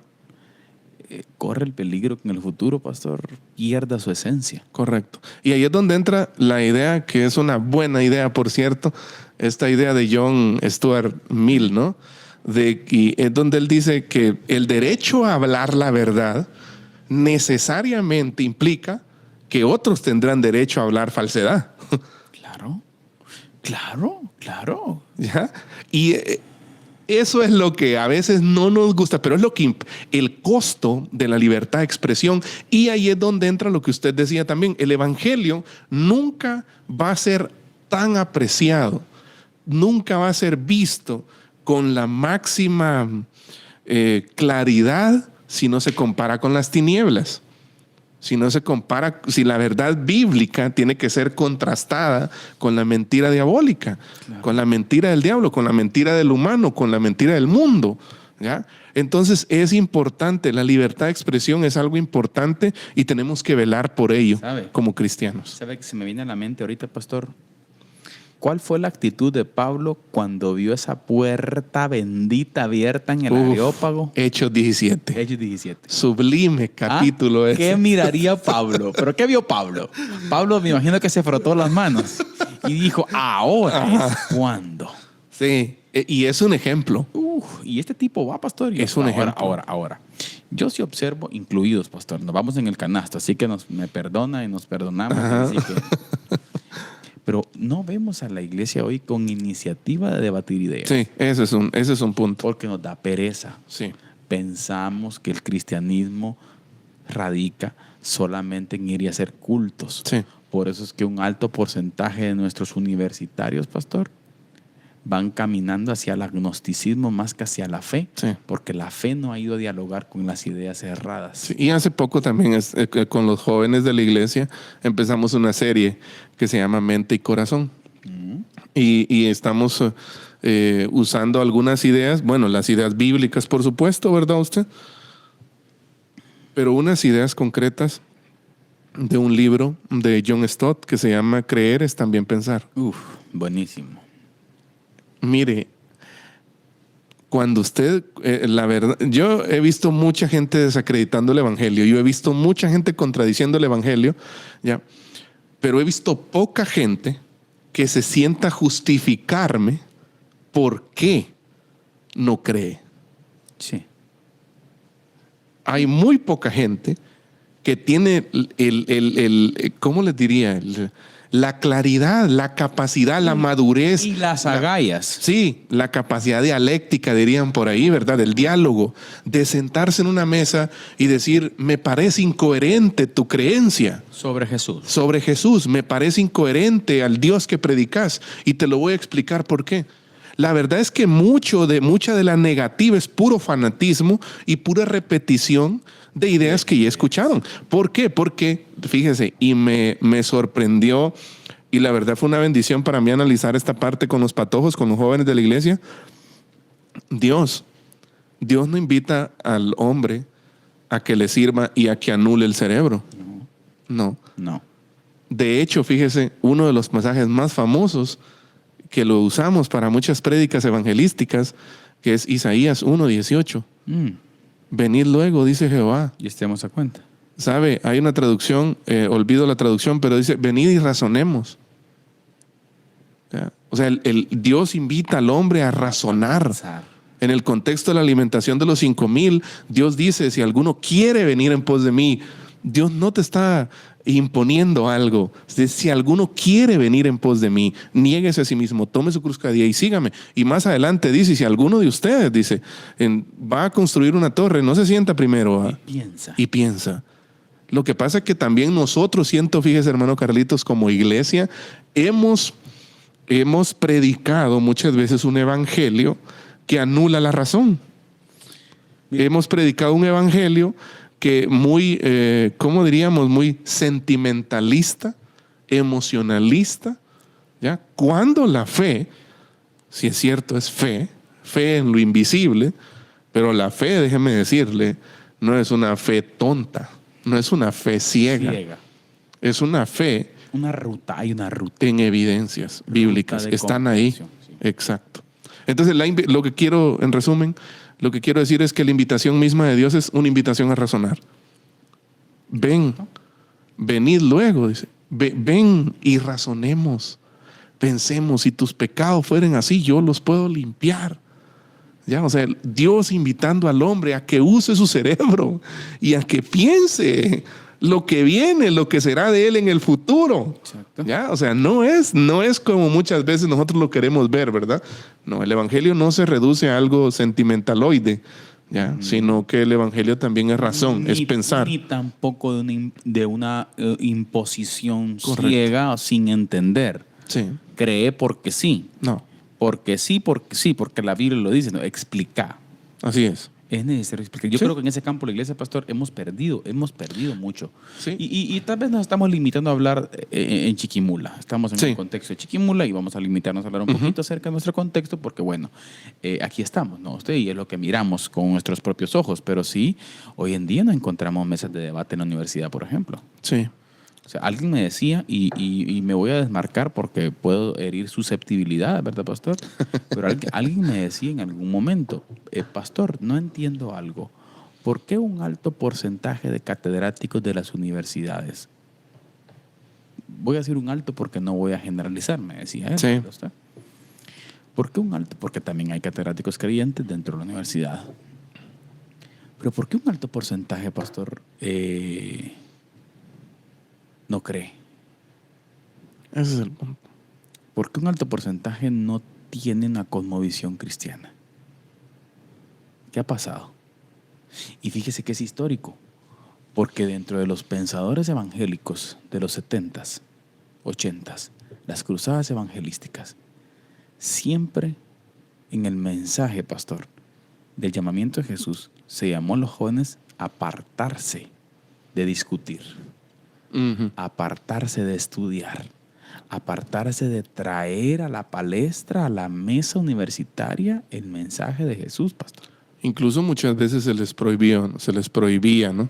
Corre el peligro que en el futuro, pastor, pierda su esencia. Correcto. Y ahí es donde entra la idea, que es una buena idea, por cierto, esta idea de John Stuart Mill, ¿no? Y es donde él dice que el derecho a hablar la verdad necesariamente implica que otros tendrán derecho a hablar falsedad. Claro. ¿Ya? Y Eso es lo que a veces no nos gusta, pero es lo que el costo de la libertad de expresión. Y ahí es donde entra lo que usted decía también. El evangelio nunca va a ser tan apreciado, nunca va a ser visto con la máxima claridad si no se compara con las tinieblas. Si no se compara, si la verdad bíblica tiene que ser contrastada con la mentira diabólica, claro, con la mentira del diablo, con la mentira del humano, con la mentira del mundo, ¿ya? Entonces es importante, la libertad de expresión es algo importante y tenemos que velar por ello. ¿Sabe? Como cristianos. ¿Sabe que se me viene a la mente ahorita, pastor? ¿Cuál fue la actitud de Pablo cuando vio esa puerta bendita abierta en el Areópago? Hechos 17. Hechos 17. Sublime capítulo ese. ¿Qué miraría Pablo? ¿Pero qué vio Pablo? Pablo me imagino que se frotó las manos y dijo, ahora es cuando. Sí, y es un ejemplo. Y este tipo va, pastor. Es un ejemplo. Ahora. Yo sí observo, incluidos, pastor. Nos vamos en el canasto, así que me perdona y nos perdonamos. Así que... Pero no vemos a la iglesia hoy con iniciativa de debatir ideas. Sí, ese es un punto. Porque nos da pereza. Sí. Pensamos que el cristianismo radica solamente en ir y hacer cultos. Sí. Por eso es que un alto porcentaje de nuestros universitarios, pastor, van caminando hacia el agnosticismo más que hacia la fe, sí, porque la fe no ha ido a dialogar con las ideas erradas. Sí, y hace poco también con los jóvenes de la iglesia empezamos una serie que se llama Mente y Corazón. Y estamos usando algunas ideas, bueno, las ideas bíblicas, por supuesto, ¿verdad usted? Pero unas ideas concretas de un libro de John Stott que se llama Creer es también pensar. Buenísimo. Mire, cuando usted, la verdad, yo he visto mucha gente desacreditando el evangelio, yo he visto mucha gente contradiciendo el evangelio, ¿ya? Pero he visto poca gente que se sienta justificarme por qué no cree. Sí. Hay muy poca gente que tiene ¿cómo les diría? La claridad, la capacidad, la madurez. Y las agallas. Sí, la capacidad dialéctica, dirían por ahí, ¿verdad? El diálogo, de sentarse en una mesa y decir, me parece incoherente tu creencia. Sobre Jesús. Sobre Jesús, me parece incoherente al Dios que predicas y te lo voy a explicar por qué. La verdad es que mucha de la negativa es puro fanatismo y pura repetición de ideas que ya escucharon. ¿Por qué? Porque, fíjese, y me sorprendió, y la verdad fue una bendición para mí analizar esta parte con los patojos, con los jóvenes de la iglesia. Dios no invita al hombre a que le sirva y a que anule el cerebro. No. De hecho, fíjese, uno de los pasajes más famosos que lo usamos para muchas prédicas evangelísticas, que es Isaías 1:18. Venid luego, dice Jehová. Y estemos a cuenta. ¿Sabe? Hay una traducción, olvido la traducción, pero dice, venid y razonemos. ¿Ya? O sea, el Dios invita al hombre a razonar. En el contexto de la alimentación de los 5,000, Dios dice, si alguno quiere venir en pos de mí, Dios no te está imponiendo algo. Si alguno quiere venir en pos de mí, niéguese a sí mismo, tome su cruz cada día y sígame. Y más adelante dice, si alguno de ustedes dice, va a construir una torre, no se sienta primero y piensa. Lo que pasa es que también nosotros, fíjese, hermano Carlitos, como iglesia, hemos predicado muchas veces un evangelio que anula la razón. Hemos predicado un evangelio que muy, ¿cómo diríamos? Muy sentimentalista, emocionalista, ¿ya? Cuando la fe, si es cierto, es fe en lo invisible, pero la fe, déjeme decirle, no es una fe tonta, no es una fe ciega. Es una fe. Hay una ruta. En evidencias bíblicas. Están ahí. Sí. Exacto. Entonces, lo que quiero, en resumen, lo que quiero decir es que la invitación misma de Dios es una invitación a razonar. Venid luego, dice. Ven y razonemos. Pensemos, si tus pecados fueren así, yo los puedo limpiar. ¿Ya? O sea, Dios invitando al hombre a que use su cerebro y a que piense. lo que viene, lo que será de él en el futuro. Exacto. ¿Ya? O sea, no es como muchas veces nosotros lo queremos ver, ¿verdad? No, el evangelio no se reduce a algo sentimentaloide, ¿ya? Sino que el evangelio también es razón, es pensar. Ni tampoco de una imposición Correcto. ciega sin entender. Sí. Cree porque sí. No, Porque sí, porque la Biblia lo dice, ¿no? Explica. así es. Es necesario explicar. Yo Sí. creo que en ese campo la iglesia, pastor, hemos perdido mucho. Sí. Y tal vez nos estamos limitando a hablar en Chiquimula. Estamos en Sí. el contexto de Chiquimula y vamos a limitarnos a hablar un poquito acerca de nuestro contexto porque, bueno, aquí estamos, ¿no? Usted y es lo que miramos con nuestros propios ojos. Pero sí, hoy en día no encontramos mesas de debate en la universidad, por ejemplo. Sí. O sea, alguien me decía, y me voy a desmarcar porque puedo herir susceptibilidad, ¿verdad, pastor? Pero alguien me decía en algún momento, pastor, no entiendo algo. ¿Por qué un alto porcentaje de catedráticos de las universidades? Voy a decir un alto porque no voy a generalizar, me decía él. Sí. ¿Verdad? ¿Por qué un alto? Porque también hay catedráticos creyentes dentro de la universidad. Pero ¿por qué un alto porcentaje, pastor, no cree? Ese es el punto. ¿Por qué un alto porcentaje no tiene una cosmovisión cristiana? ¿Qué ha pasado? Y fíjese que es histórico, porque dentro de los pensadores evangélicos de los 70s, 80s, las cruzadas evangelísticas, siempre en el mensaje, pastor, del llamamiento de Jesús, se llamó a los jóvenes a apartarse de discutir, apartarse de estudiar, apartarse de traer a la palestra, a la mesa universitaria, el mensaje de Jesús, pastor. Incluso muchas veces se les prohibía, ¿no?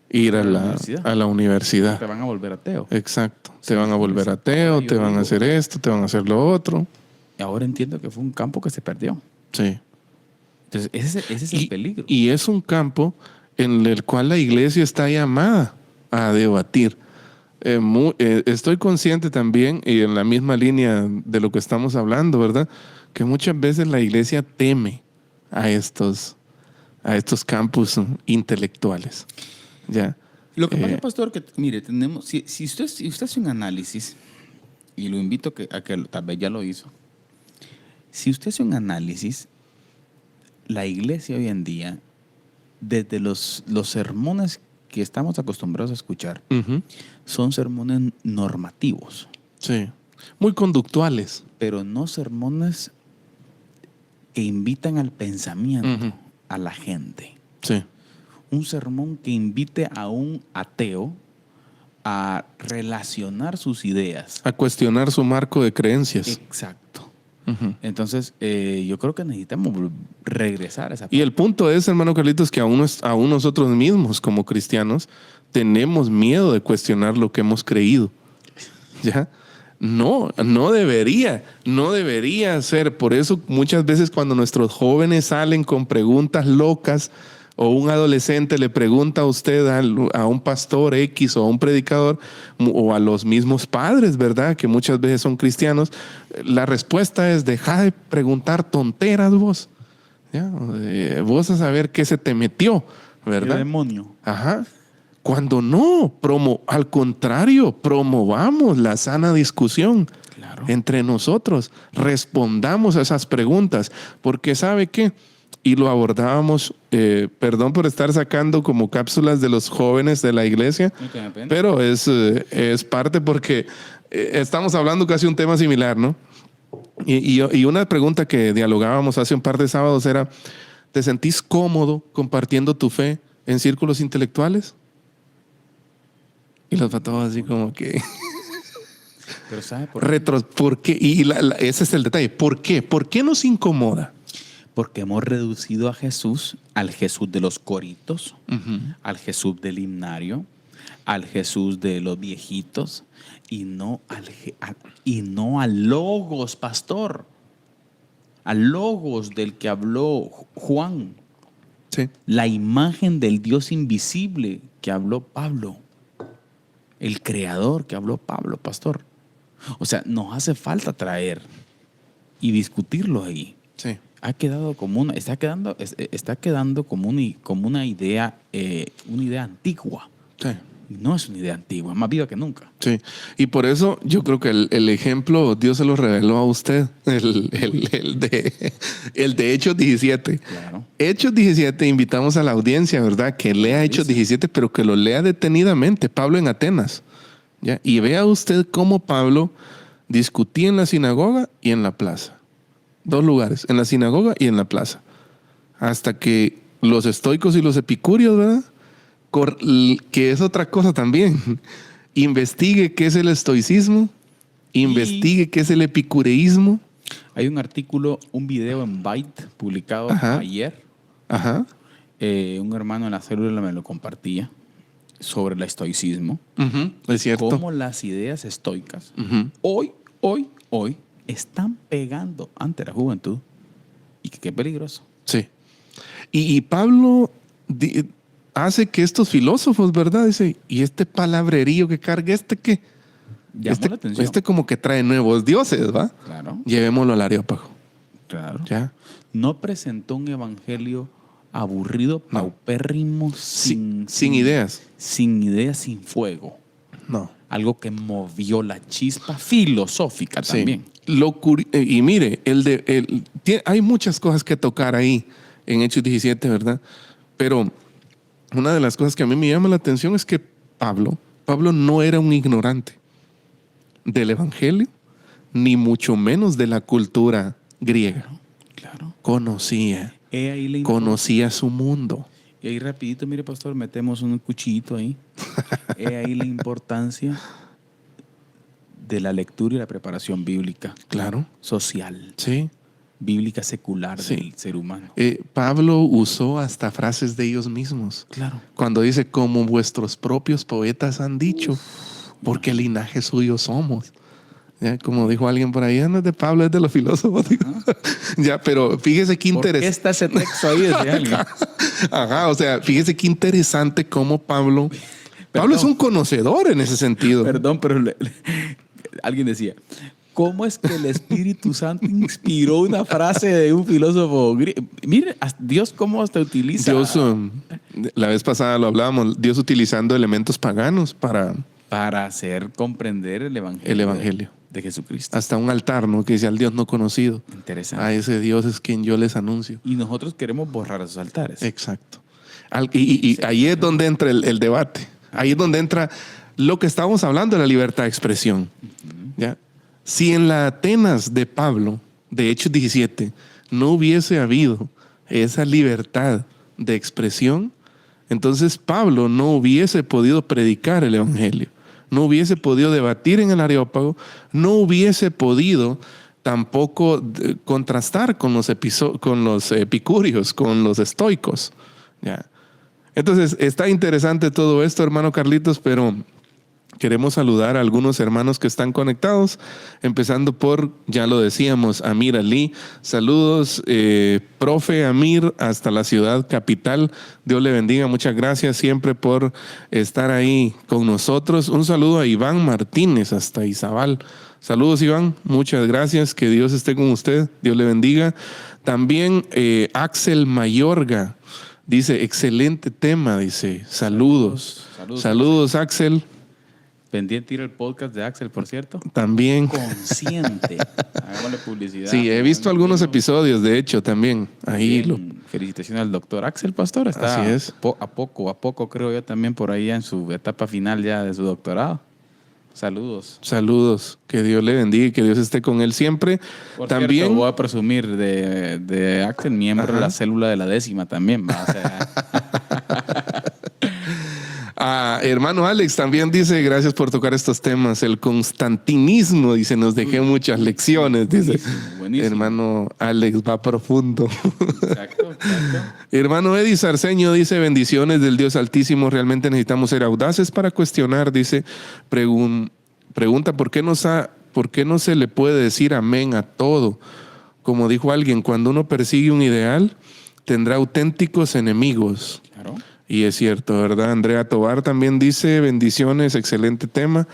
Ir a la universidad. Te van a volver ateo. Exacto. Te van a volver ateo, te van a hacer esto, te van a hacer lo otro. Y ahora entiendo que fue un campo que se perdió. Sí. Entonces, ese es el peligro. Y es un campo en el cual la iglesia está llamada a debatir. Estoy consciente también, y en la misma línea de lo que estamos hablando, ¿verdad? Que muchas veces la iglesia teme a estos campus intelectuales. ¿Ya? Lo que pasa, pastor, que mire, tenemos, si usted hace un análisis, y lo invito a que tal vez ya lo hizo, si usted hace un análisis, la iglesia hoy en día, desde los sermones que estamos acostumbrados a escuchar, son sermones normativos. Sí. Muy conductuales. Pero no sermones que invitan al pensamiento a la gente. Sí. Un sermón que invite a un ateo a relacionar sus ideas. A cuestionar su marco de creencias. Exacto. Entonces, yo creo que necesitamos regresar a esa parte. Y el punto es, hermano Carlitos, que aún nosotros mismos como cristianos tenemos miedo de cuestionar lo que hemos creído. ¿Ya? No debería ser. Por eso muchas veces cuando nuestros jóvenes salen con preguntas locas o un adolescente le pregunta a usted, a un pastor X o a un predicador o a los mismos padres, ¿verdad? Que muchas veces son cristianos, la respuesta es: deja de preguntar tonteras vos. ¿Ya? Vos a saber qué se te metió, ¿verdad? ¿Qué demonio? Ajá. Cuando no, al contrario, promovamos la sana discusión entre nosotros. Respondamos a esas preguntas, porque ¿sabe qué? Y lo abordábamos, perdón por estar sacando como cápsulas de los jóvenes de la iglesia, pero es parte porque estamos hablando casi un tema similar, ¿no? Y una pregunta que dialogábamos hace un par de sábados era: ¿te sentís cómodo compartiendo tu fe en círculos intelectuales? Y los patos así como que... Pero ¿sabe por qué? ¿Por qué? Y ese es el detalle. ¿Por qué? ¿Por qué nos incomoda? Porque hemos reducido a Jesús al Jesús de los coritos, al Jesús del himnario, al Jesús de los viejitos y no al logos, pastor. Al logos del que habló Juan. Sí. La imagen del Dios invisible que habló Pablo. El creador que habló Pablo, pastor. O sea, nos hace falta traer y discutirlo ahí. Sí. Está quedando como una idea antigua. Sí. No es una idea antigua, es más viva que nunca. Sí, y por eso yo creo que el ejemplo Dios se lo reveló a usted, el de Hechos 17. Claro. Hechos 17, invitamos a la audiencia, ¿verdad? Que lea Hechos 17, pero que lo lea detenidamente. Pablo en Atenas. ¿Ya? Y vea usted cómo Pablo discutía en la sinagoga y en la plaza. 2 lugares, en la sinagoga y en la plaza. Hasta que los estoicos y los epicúreos, ¿verdad? Que es otra cosa también. Investigue qué es el estoicismo, investigue qué es el epicureísmo. Hay un artículo, un video en Byte publicado ayer. Ajá. Un hermano en la célula me lo compartía sobre el estoicismo. Es cierto. Cómo las ideas estoicas hoy están pegando ante la juventud. Y que qué peligroso. Sí. Y Pablo hace que estos filósofos, ¿verdad? Dice, ¿y este palabrerío que carga qué? Llamó la atención. Como que trae nuevos dioses, ¿va? Claro. Llevémoslo al Areópago. Claro. ¿Ya? No presentó un evangelio aburrido, paupérrimo, sin ideas. Sin ideas, sin fuego. No. Algo que movió la chispa filosófica también. Y mire, hay muchas cosas que tocar ahí en Hechos 17, ¿verdad? Pero una de las cosas que a mí me llama la atención es que Pablo no era un ignorante del evangelio, ni mucho menos de la cultura griega. Claro. Conocía su mundo. Y ahí rapidito, mire, pastor, metemos un cuchillito ahí. Ahí la importancia de la lectura y la preparación bíblica. Claro. Social. Sí. Bíblica secular del ser humano. Pablo usó hasta frases de ellos mismos. Claro. Cuando dice, como vuestros propios poetas han dicho, porque linaje suyo somos. ¿Ya? Como dijo alguien por ahí, no es de Pablo, es de los filósofos. Ya, pero fíjese qué interesante. ¿Por qué está ese texto ahí desde alguien? Ajá, o sea, fíjese qué interesante cómo Pablo es un conocedor en ese sentido. Perdón, pero alguien decía, ¿cómo es que el Espíritu Santo inspiró una frase de un filósofo griego? Mire, Dios cómo hasta utiliza. Dios, la vez pasada lo hablábamos, Dios utilizando elementos paganos para hacer comprender el evangelio. De Jesucristo. Hasta un altar, ¿no? Que dice al Dios no conocido. Interesante. A ese Dios es quien yo les anuncio. Y nosotros queremos borrar esos altares. Exacto. Y ahí es donde entra el debate. Ahí es donde entra lo que estábamos hablando de la libertad de expresión. ¿Ya? Si en la Atenas de Pablo, de Hechos 17, no hubiese habido esa libertad de expresión, entonces Pablo no hubiese podido predicar el evangelio. No hubiese podido debatir en el Areópago, no hubiese podido tampoco contrastar con los epicúreos, con los estoicos. ¿Ya? Entonces, está interesante todo esto, hermano Carlitos, pero queremos saludar a algunos hermanos que están conectados, empezando por, ya lo decíamos, Amir Ali. Saludos, profe Amir, hasta la ciudad capital. Dios le bendiga. Muchas gracias siempre por estar ahí con nosotros. Un saludo a Iván Martínez, hasta Izabal. Saludos, Iván. Muchas gracias. Que Dios esté con usted. Dios le bendiga. También Axel Mayorga dice, excelente tema, dice. Saludos. Saludos, Axel. Pendiente ir al podcast de Axel, por cierto. También. Consciente. Hagámosle publicidad. Sí, he visto algunos episodios, de hecho, también. Ahí felicitaciones al doctor Axel, pastor. Está así es. A poco, creo yo, también por ahí en su etapa final ya de su doctorado. Saludos. Saludos. Que Dios le bendiga y que Dios esté con él siempre. Por también cierto, voy a presumir de Axel, miembro de la célula de la 10ª también. ¿Va? O sea, hermano Alex también dice, gracias por tocar estos temas. El constantinismo, dice, nos dejé muchas lecciones. Dice, buenísimo. Hermano Alex va profundo. Exacto. Hermano Eddie Sarceño dice, bendiciones del Dios Altísimo. Realmente necesitamos ser audaces para cuestionar. Dice, pregunta, ¿por qué no se le puede decir amén a todo? Como dijo alguien, cuando uno persigue un ideal, tendrá auténticos enemigos. Claro. Y es cierto, ¿verdad? Andrea Tobar también dice, bendiciones, excelente tema.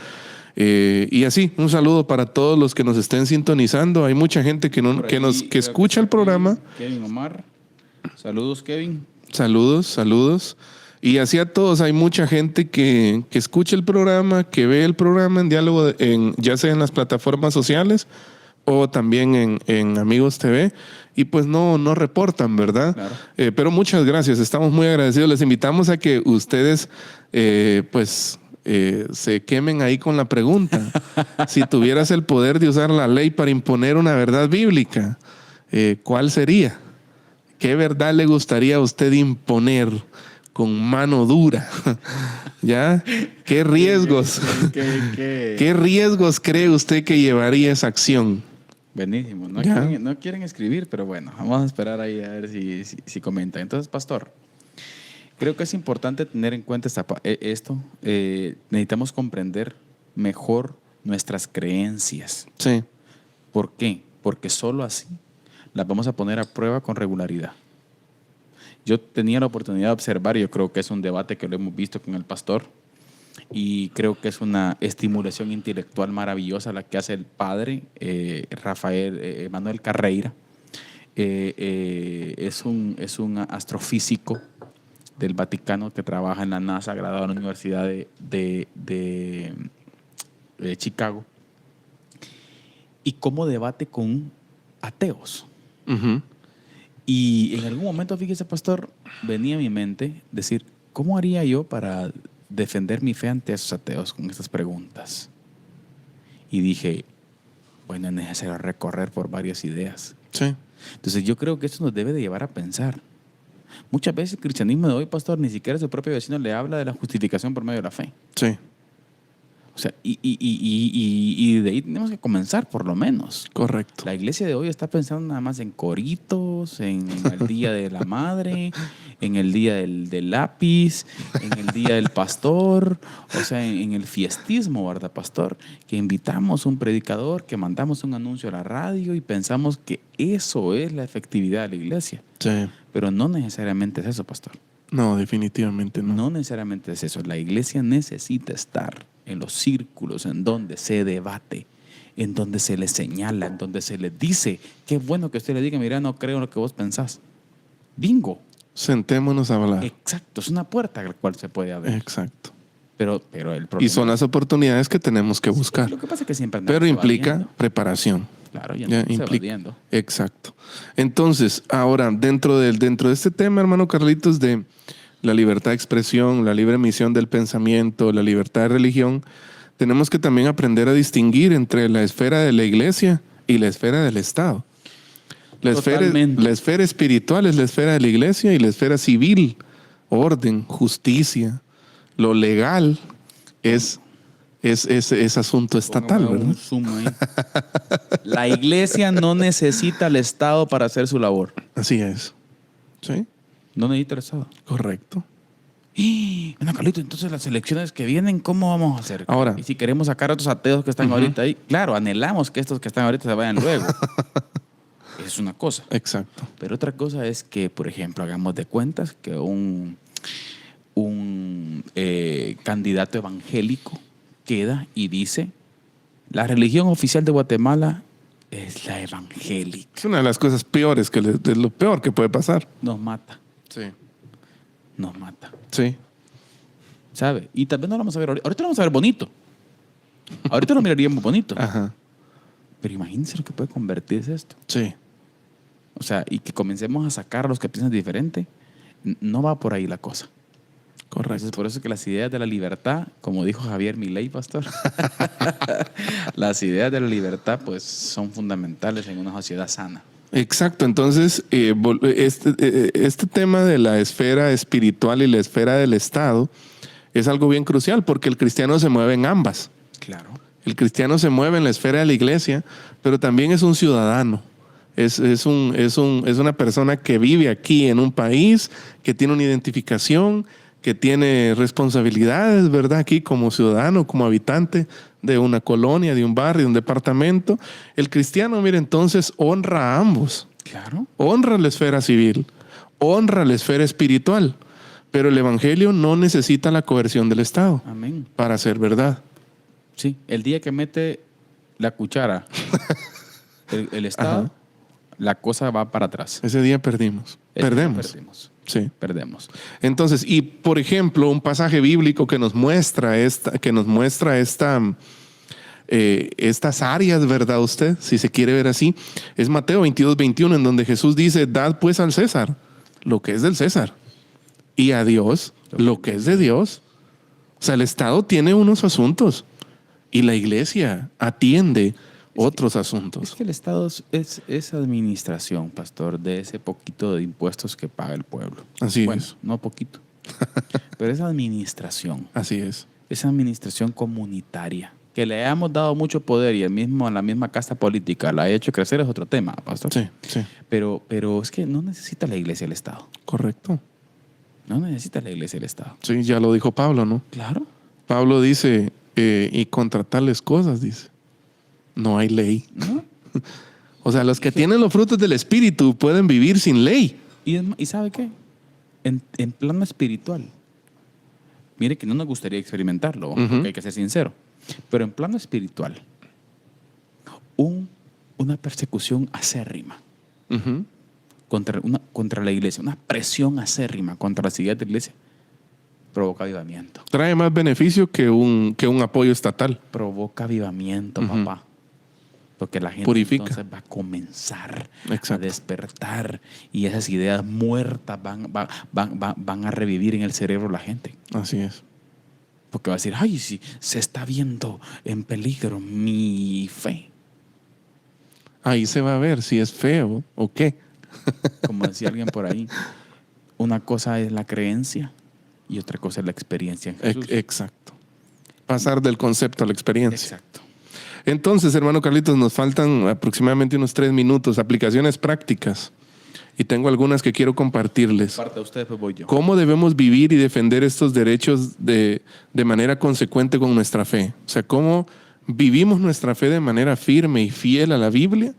Y así, un saludo para todos los que nos estén sintonizando. Hay mucha gente que escucha el programa. Kevin Omar. Saludos, Kevin. Saludos. Y así a todos, hay mucha gente que escucha el programa, que ve el programa en diálogo, ya sea en las plataformas sociales o también en Amigos TV, y pues no reportan, ¿verdad? Claro. Pero muchas gracias, estamos muy agradecidos. Les invitamos a que ustedes se quemen ahí con la pregunta. Si tuvieras el poder de usar la ley para imponer una verdad bíblica, ¿cuál sería? ¿Qué verdad le gustaría a usted imponer con mano dura? ¿Ya? ¿Qué riesgos? ¿Qué riesgos cree usted que llevaría esa acción? Buenísimo. No quieren escribir, pero bueno, vamos a esperar ahí a ver si comentan. Entonces, pastor, creo que es importante tener en cuenta esto. Necesitamos comprender mejor nuestras creencias. Sí. ¿Por qué? Porque solo así las vamos a poner a prueba con regularidad. Yo tenía la oportunidad de observar, yo creo que es un debate que lo hemos visto con el pastor, y creo que es una estimulación intelectual maravillosa la que hace el padre Rafael Manuel Carreira. Es un astrofísico del Vaticano que trabaja en la NASA, graduado en la Universidad de Chicago, y cómo debate con ateos. Uh-huh. Y en algún momento, fíjese, pastor, venía a mi mente decir, ¿cómo haría yo para defender mi fe ante esos ateos con estas preguntas? Y dije, bueno, es necesario recorrer por varias ideas. Sí. Entonces yo creo que eso nos debe de llevar a pensar. Muchas veces el cristianismo de hoy, pastor, ni siquiera a su propio vecino le habla de la justificación por medio de la fe. Sí. O sea, y de ahí tenemos que comenzar, por lo menos. Correcto. La iglesia de hoy está pensando nada más en coritos, en el día de la madre, en el día del lápiz, en el día del pastor, o sea, en el fiestismo, ¿verdad, pastor? Que invitamos a un predicador, que mandamos un anuncio a la radio y pensamos que eso es la efectividad de la iglesia. Sí. Pero no necesariamente es eso, pastor. No, definitivamente no. No necesariamente es eso. La iglesia necesita estar en los círculos en donde se debate, en donde se le señala, en donde se le dice. Qué bueno que usted le diga, mira, no creo en lo que vos pensás. Bingo. Sentémonos a hablar. Exacto. Es una puerta a la cual se puede abrir. Exacto. Pero el problema... Y son las oportunidades que tenemos que buscar. Lo que pasa es que siempre andamos Pero implica evadiendo. preparación. Claro, ya Ya andamos implica. evadiendo. Exacto. Entonces, ahora, dentro de este tema, hermano Carlitos, de la libertad de expresión, la libre emisión del pensamiento, la libertad de religión, tenemos que también aprender a distinguir entre la esfera de la iglesia y la esfera del Estado. La esfera espiritual es la esfera de la iglesia, y la esfera civil, orden, justicia, lo legal es asunto estatal, ¿verdad? Un zoom ahí. La iglesia no necesita al Estado para hacer su labor. Así es. ¿Sí? No necesita el Estado. Correcto. Bueno, Carlito, entonces las elecciones que vienen, ¿cómo vamos a hacer? Ahora. Y si queremos sacar a otros ateos que están ahorita ahí, claro, anhelamos que estos que están ahorita se vayan luego. Es una cosa. Exacto. Pero otra cosa es que, por ejemplo, hagamos de cuentas que un candidato evangélico queda y dice, la religión oficial de Guatemala es la evangélica. Es una de las cosas peores, es lo peor que puede pasar. Nos mata. Sí. Nos mata. Sí. ¿Sabe? Y también no lo vamos a ver ahorita lo vamos a ver bonito. Ahorita lo miraríamos bonito. Ajá. Pero imagínense lo que puede convertirse esto. Sí. O sea, y que comencemos a sacar a los que piensan diferente. No va por ahí la cosa. Correcto. Entonces, por eso es que las ideas de la libertad, como dijo Javier Milei, pastor, las ideas de la libertad pues son fundamentales en una sociedad sana. Exacto. Entonces, este tema de la esfera espiritual y la esfera del Estado es algo bien crucial, porque el cristiano se mueve en ambas. Claro. El cristiano se mueve en la esfera de la iglesia, pero también es un ciudadano. Es una persona que vive aquí en un país, que tiene una identificación, que tiene responsabilidades, ¿verdad? Aquí como ciudadano, como habitante de una colonia, de un barrio, de un departamento. El cristiano, mire, entonces honra a ambos. Claro. Honra la esfera civil, honra la esfera espiritual, pero el evangelio no necesita la coerción del Estado. Amén. Para ser verdad. Sí, el día que mete la cuchara el Estado, Ajá. la cosa va para atrás. Ese día perdimos. Ese día Perdemos. Sí. perdemos. Entonces, y por ejemplo, un pasaje bíblico que nos muestra estas áreas, ¿verdad usted? Si se quiere ver así, es Mateo 22:21, en donde Jesús dice, dad pues al César lo que es del César y a Dios lo que es de Dios. O sea, el Estado tiene unos asuntos y la iglesia atiende otros asuntos. Es que el Estado es administración, pastor, de ese poquito de impuestos que paga el pueblo. Así bueno, es. no poquito, pero es administración. Así es. Es administración comunitaria. Que le hayamos dado mucho poder y a la misma casta política la ha hecho crecer es otro tema, pastor. Sí, sí. Pero es que no necesita la iglesia el Estado. Correcto. No necesita la iglesia el Estado. Sí, ya lo dijo Pablo, ¿no? Claro. Pablo dice, y contra tales cosas, dice, no hay ley. ¿No? O sea, los que tienen los frutos del Espíritu pueden vivir sin ley. ¿Y sabe qué? En plano espiritual. Mire que no nos gustaría experimentarlo, porque hay que ser sincero. Pero en plano espiritual, una persecución acérrima Ujú. contra la iglesia, una presión acérrima contra las ideas de la iglesia, provoca avivamiento. Trae más beneficio que un apoyo estatal. Provoca avivamiento, papá. Porque la gente Purifica. entonces va a comenzar Exacto. a despertar y esas ideas muertas van a revivir en el cerebro de la gente. Así es. Porque va a decir, ay, si se está viendo en peligro mi fe. Ahí se va a ver si es feo o qué. Como decía alguien por ahí, una cosa es la creencia y otra cosa es la experiencia en Jesús. Exacto. Pasar del concepto a la experiencia. Exacto. Entonces, hermano Carlitos, nos faltan aproximadamente unos 3 minutos. Aplicaciones prácticas. Y tengo algunas que quiero compartirles. Parte de ustedes, pues voy yo. ¿Cómo debemos vivir y defender estos derechos de manera consecuente con nuestra fe? O sea, ¿cómo vivimos nuestra fe de manera firme y fiel a la Biblia,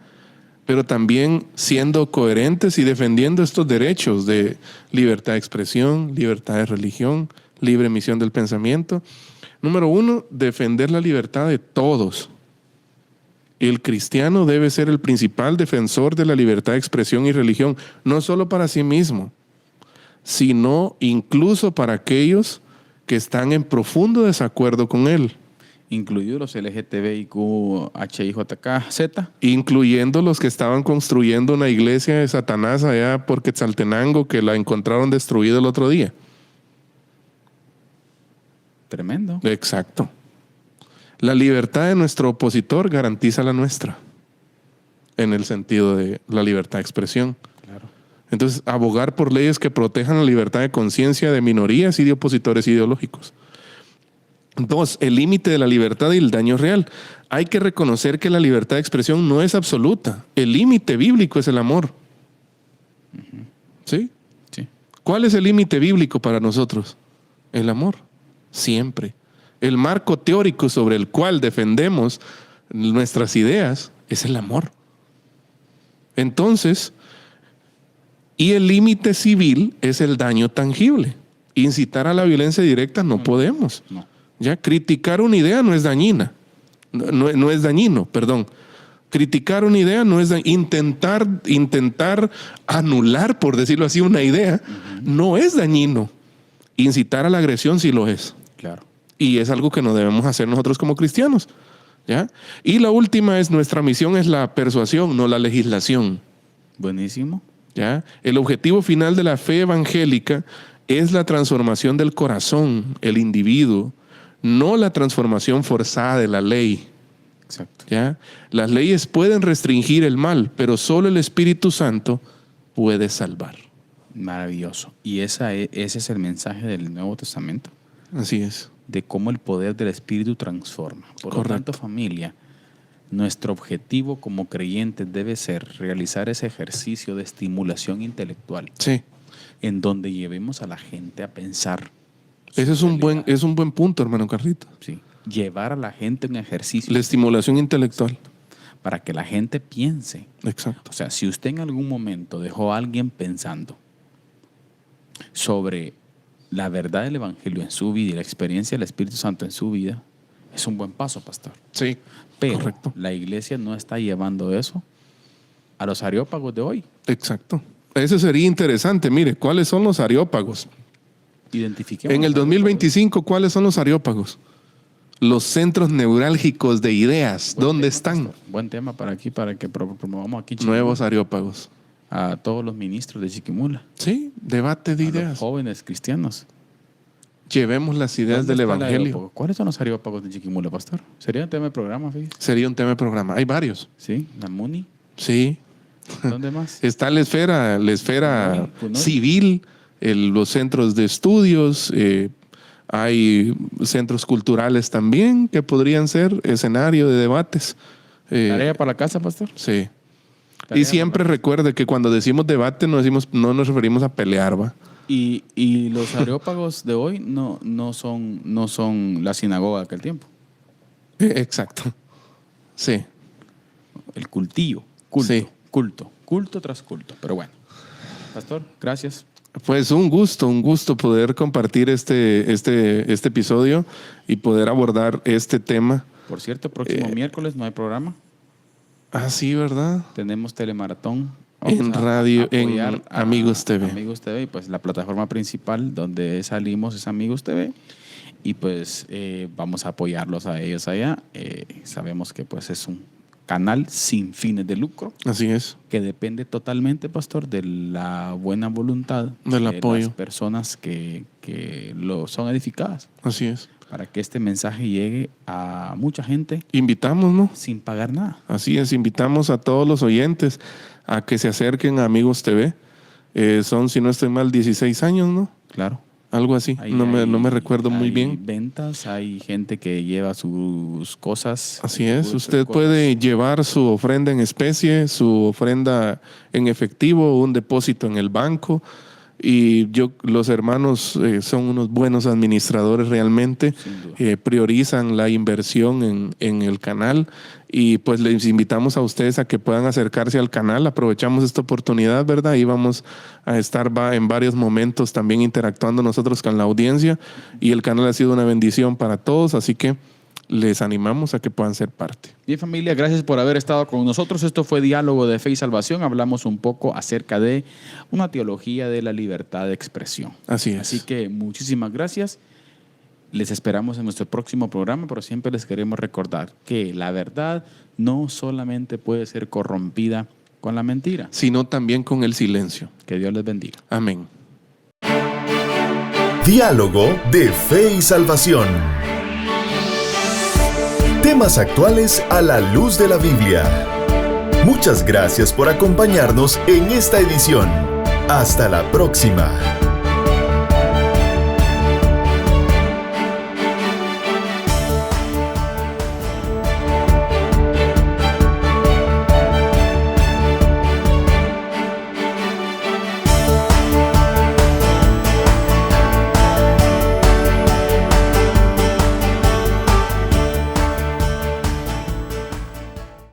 pero también siendo coherentes y defendiendo estos derechos de libertad de expresión, libertad de religión, libre emisión del pensamiento? Número 1, defender la libertad de todos. El cristiano debe ser el principal defensor de la libertad de expresión y religión, no solo para sí mismo, sino incluso para aquellos que están en profundo desacuerdo con él, Incluidos los LGTBIQ, HIJK, incluyendo los que estaban construyendo una iglesia de Satanás allá por Quetzaltenango, que la encontraron destruida el otro día. Tremendo. Exacto. La libertad de nuestro opositor garantiza la nuestra, en el sentido de la libertad de expresión. Claro. Entonces, abogar por leyes que protejan la libertad de conciencia de minorías y de opositores ideológicos. 2, el límite de la libertad y el daño real. Hay que reconocer que la libertad de expresión no es absoluta. El límite bíblico es el amor. ¿Sí? Sí. ¿Cuál es el límite bíblico para nosotros? El amor. Siempre. El marco teórico sobre el cual defendemos nuestras ideas es el amor. Entonces, y el límite civil es el daño tangible. Incitar a la violencia directa no podemos. No. Ya, criticar una idea no es dañina. No es dañino, perdón. Criticar una idea no es intentar anular, por decirlo así, una idea, no es dañino. Incitar a la agresión sí lo es. Claro. Y es algo que no debemos hacer nosotros como cristianos. ¿Ya? Y la última es, nuestra misión es la persuasión, no la legislación. Buenísimo. ¿Ya? El objetivo final de la fe evangélica es la transformación del corazón, el individuo, no la transformación forzada de la ley. Exacto. ¿Ya? Las leyes pueden restringir el mal, pero solo el Espíritu Santo puede salvar. Maravilloso. Y ese es el mensaje del Nuevo Testamento, Así es. de cómo el poder del Espíritu transforma. Por lo Correcto. tanto, familia, nuestro objetivo como creyentes debe ser realizar ese ejercicio de estimulación intelectual, Sí. en donde llevemos a la gente a pensar. Ese es un buen punto, hermano Carlito. Sí. Llevar a la gente a un ejercicio La estimulación intelectual. para que la gente piense. Exacto. O sea, si usted en algún momento dejó a alguien pensando sobre la verdad del Evangelio en su vida y la experiencia del Espíritu Santo en su vida, es un buen paso, pastor. Sí. Pero Correcto. la iglesia no está llevando eso a los areópagos de hoy. Exacto. Eso sería interesante. Mire, ¿cuáles son los areópagos? Identifiquemos. En el 2025, ¿cuáles son los areópagos? Los centros neurálgicos de ideas, ¿dónde están? Pastor. Buen tema para aquí, para que promovamos aquí Chiquimula, Nuevos areópagos. a todos los ministros de Chiquimula, Sí, debate de a los ideas. jóvenes cristianos. Llevemos las ideas ¿Dónde del está el evangelio. areópago? ¿Cuáles son los areópagos de Chiquimula, pastor? Sería un tema de programa, fíjese. Sería un tema de programa. Hay varios. Sí, la MUNI. Sí. ¿Dónde más? Está la esfera Punori. civil, los centros de estudios, hay centros culturales también que podrían ser escenario de debates. ¿Tarea para la casa, pastor? Sí. Tarea Y siempre recuerde que cuando decimos debate no nos referimos a pelear, ¿va? Y los areópagos de hoy no son la sinagoga de aquel tiempo. Exacto. Sí. El cultillo. Culto. Sí. Culto tras culto. Pero bueno. Pastor, gracias. Pues un gusto poder compartir este episodio y poder abordar este tema. Por cierto, próximo miércoles no hay programa. Ah, sí, ¿verdad? Tenemos telemaratón. En radio, en apoyar a Amigos TV. Amigos TV, y pues la plataforma principal donde salimos es Amigos TV. Y pues vamos a apoyarlos a ellos allá. Sabemos que pues es un canal sin fines de lucro, Así es. que depende totalmente, pastor, de la buena voluntad Del de apoyo. las personas que lo son edificadas, Así es. para que este mensaje llegue a mucha gente Invitamos, ¿no? sin pagar nada. Así es, invitamos a todos los oyentes a que se acerquen a Amigos TV. Son, si no estoy mal, 16 años, ¿no? Claro. Algo así. Ahí No me recuerdo muy hay bien. ventas, hay gente que lleva sus cosas. Así es. sus Usted cosas. puede llevar su ofrenda en especie, su ofrenda en efectivo, un depósito en el banco. Y los hermanos son unos buenos administradores realmente. Sin duda. Priorizan la inversión en el canal. Y pues les invitamos a ustedes a que puedan acercarse al canal. Aprovechamos esta oportunidad, ¿verdad? Y vamos a estar en varios momentos también interactuando nosotros con la audiencia. Y el canal ha sido una bendición para todos, así que les animamos a que puedan ser parte. Bien, familia, gracias por haber estado con nosotros. Esto fue Diálogo de Fe y Salvación. Hablamos un poco acerca de una teología de la libertad de expresión. Así es. Así que muchísimas gracias. Les esperamos en nuestro próximo programa, pero siempre les queremos recordar que la verdad no solamente puede ser corrompida con la mentira. Sino también con el silencio. Que Dios les bendiga. Amén. Diálogo de Fe y Salvación. Temas actuales a la luz de la Biblia. Muchas gracias por acompañarnos en esta edición. Hasta la próxima.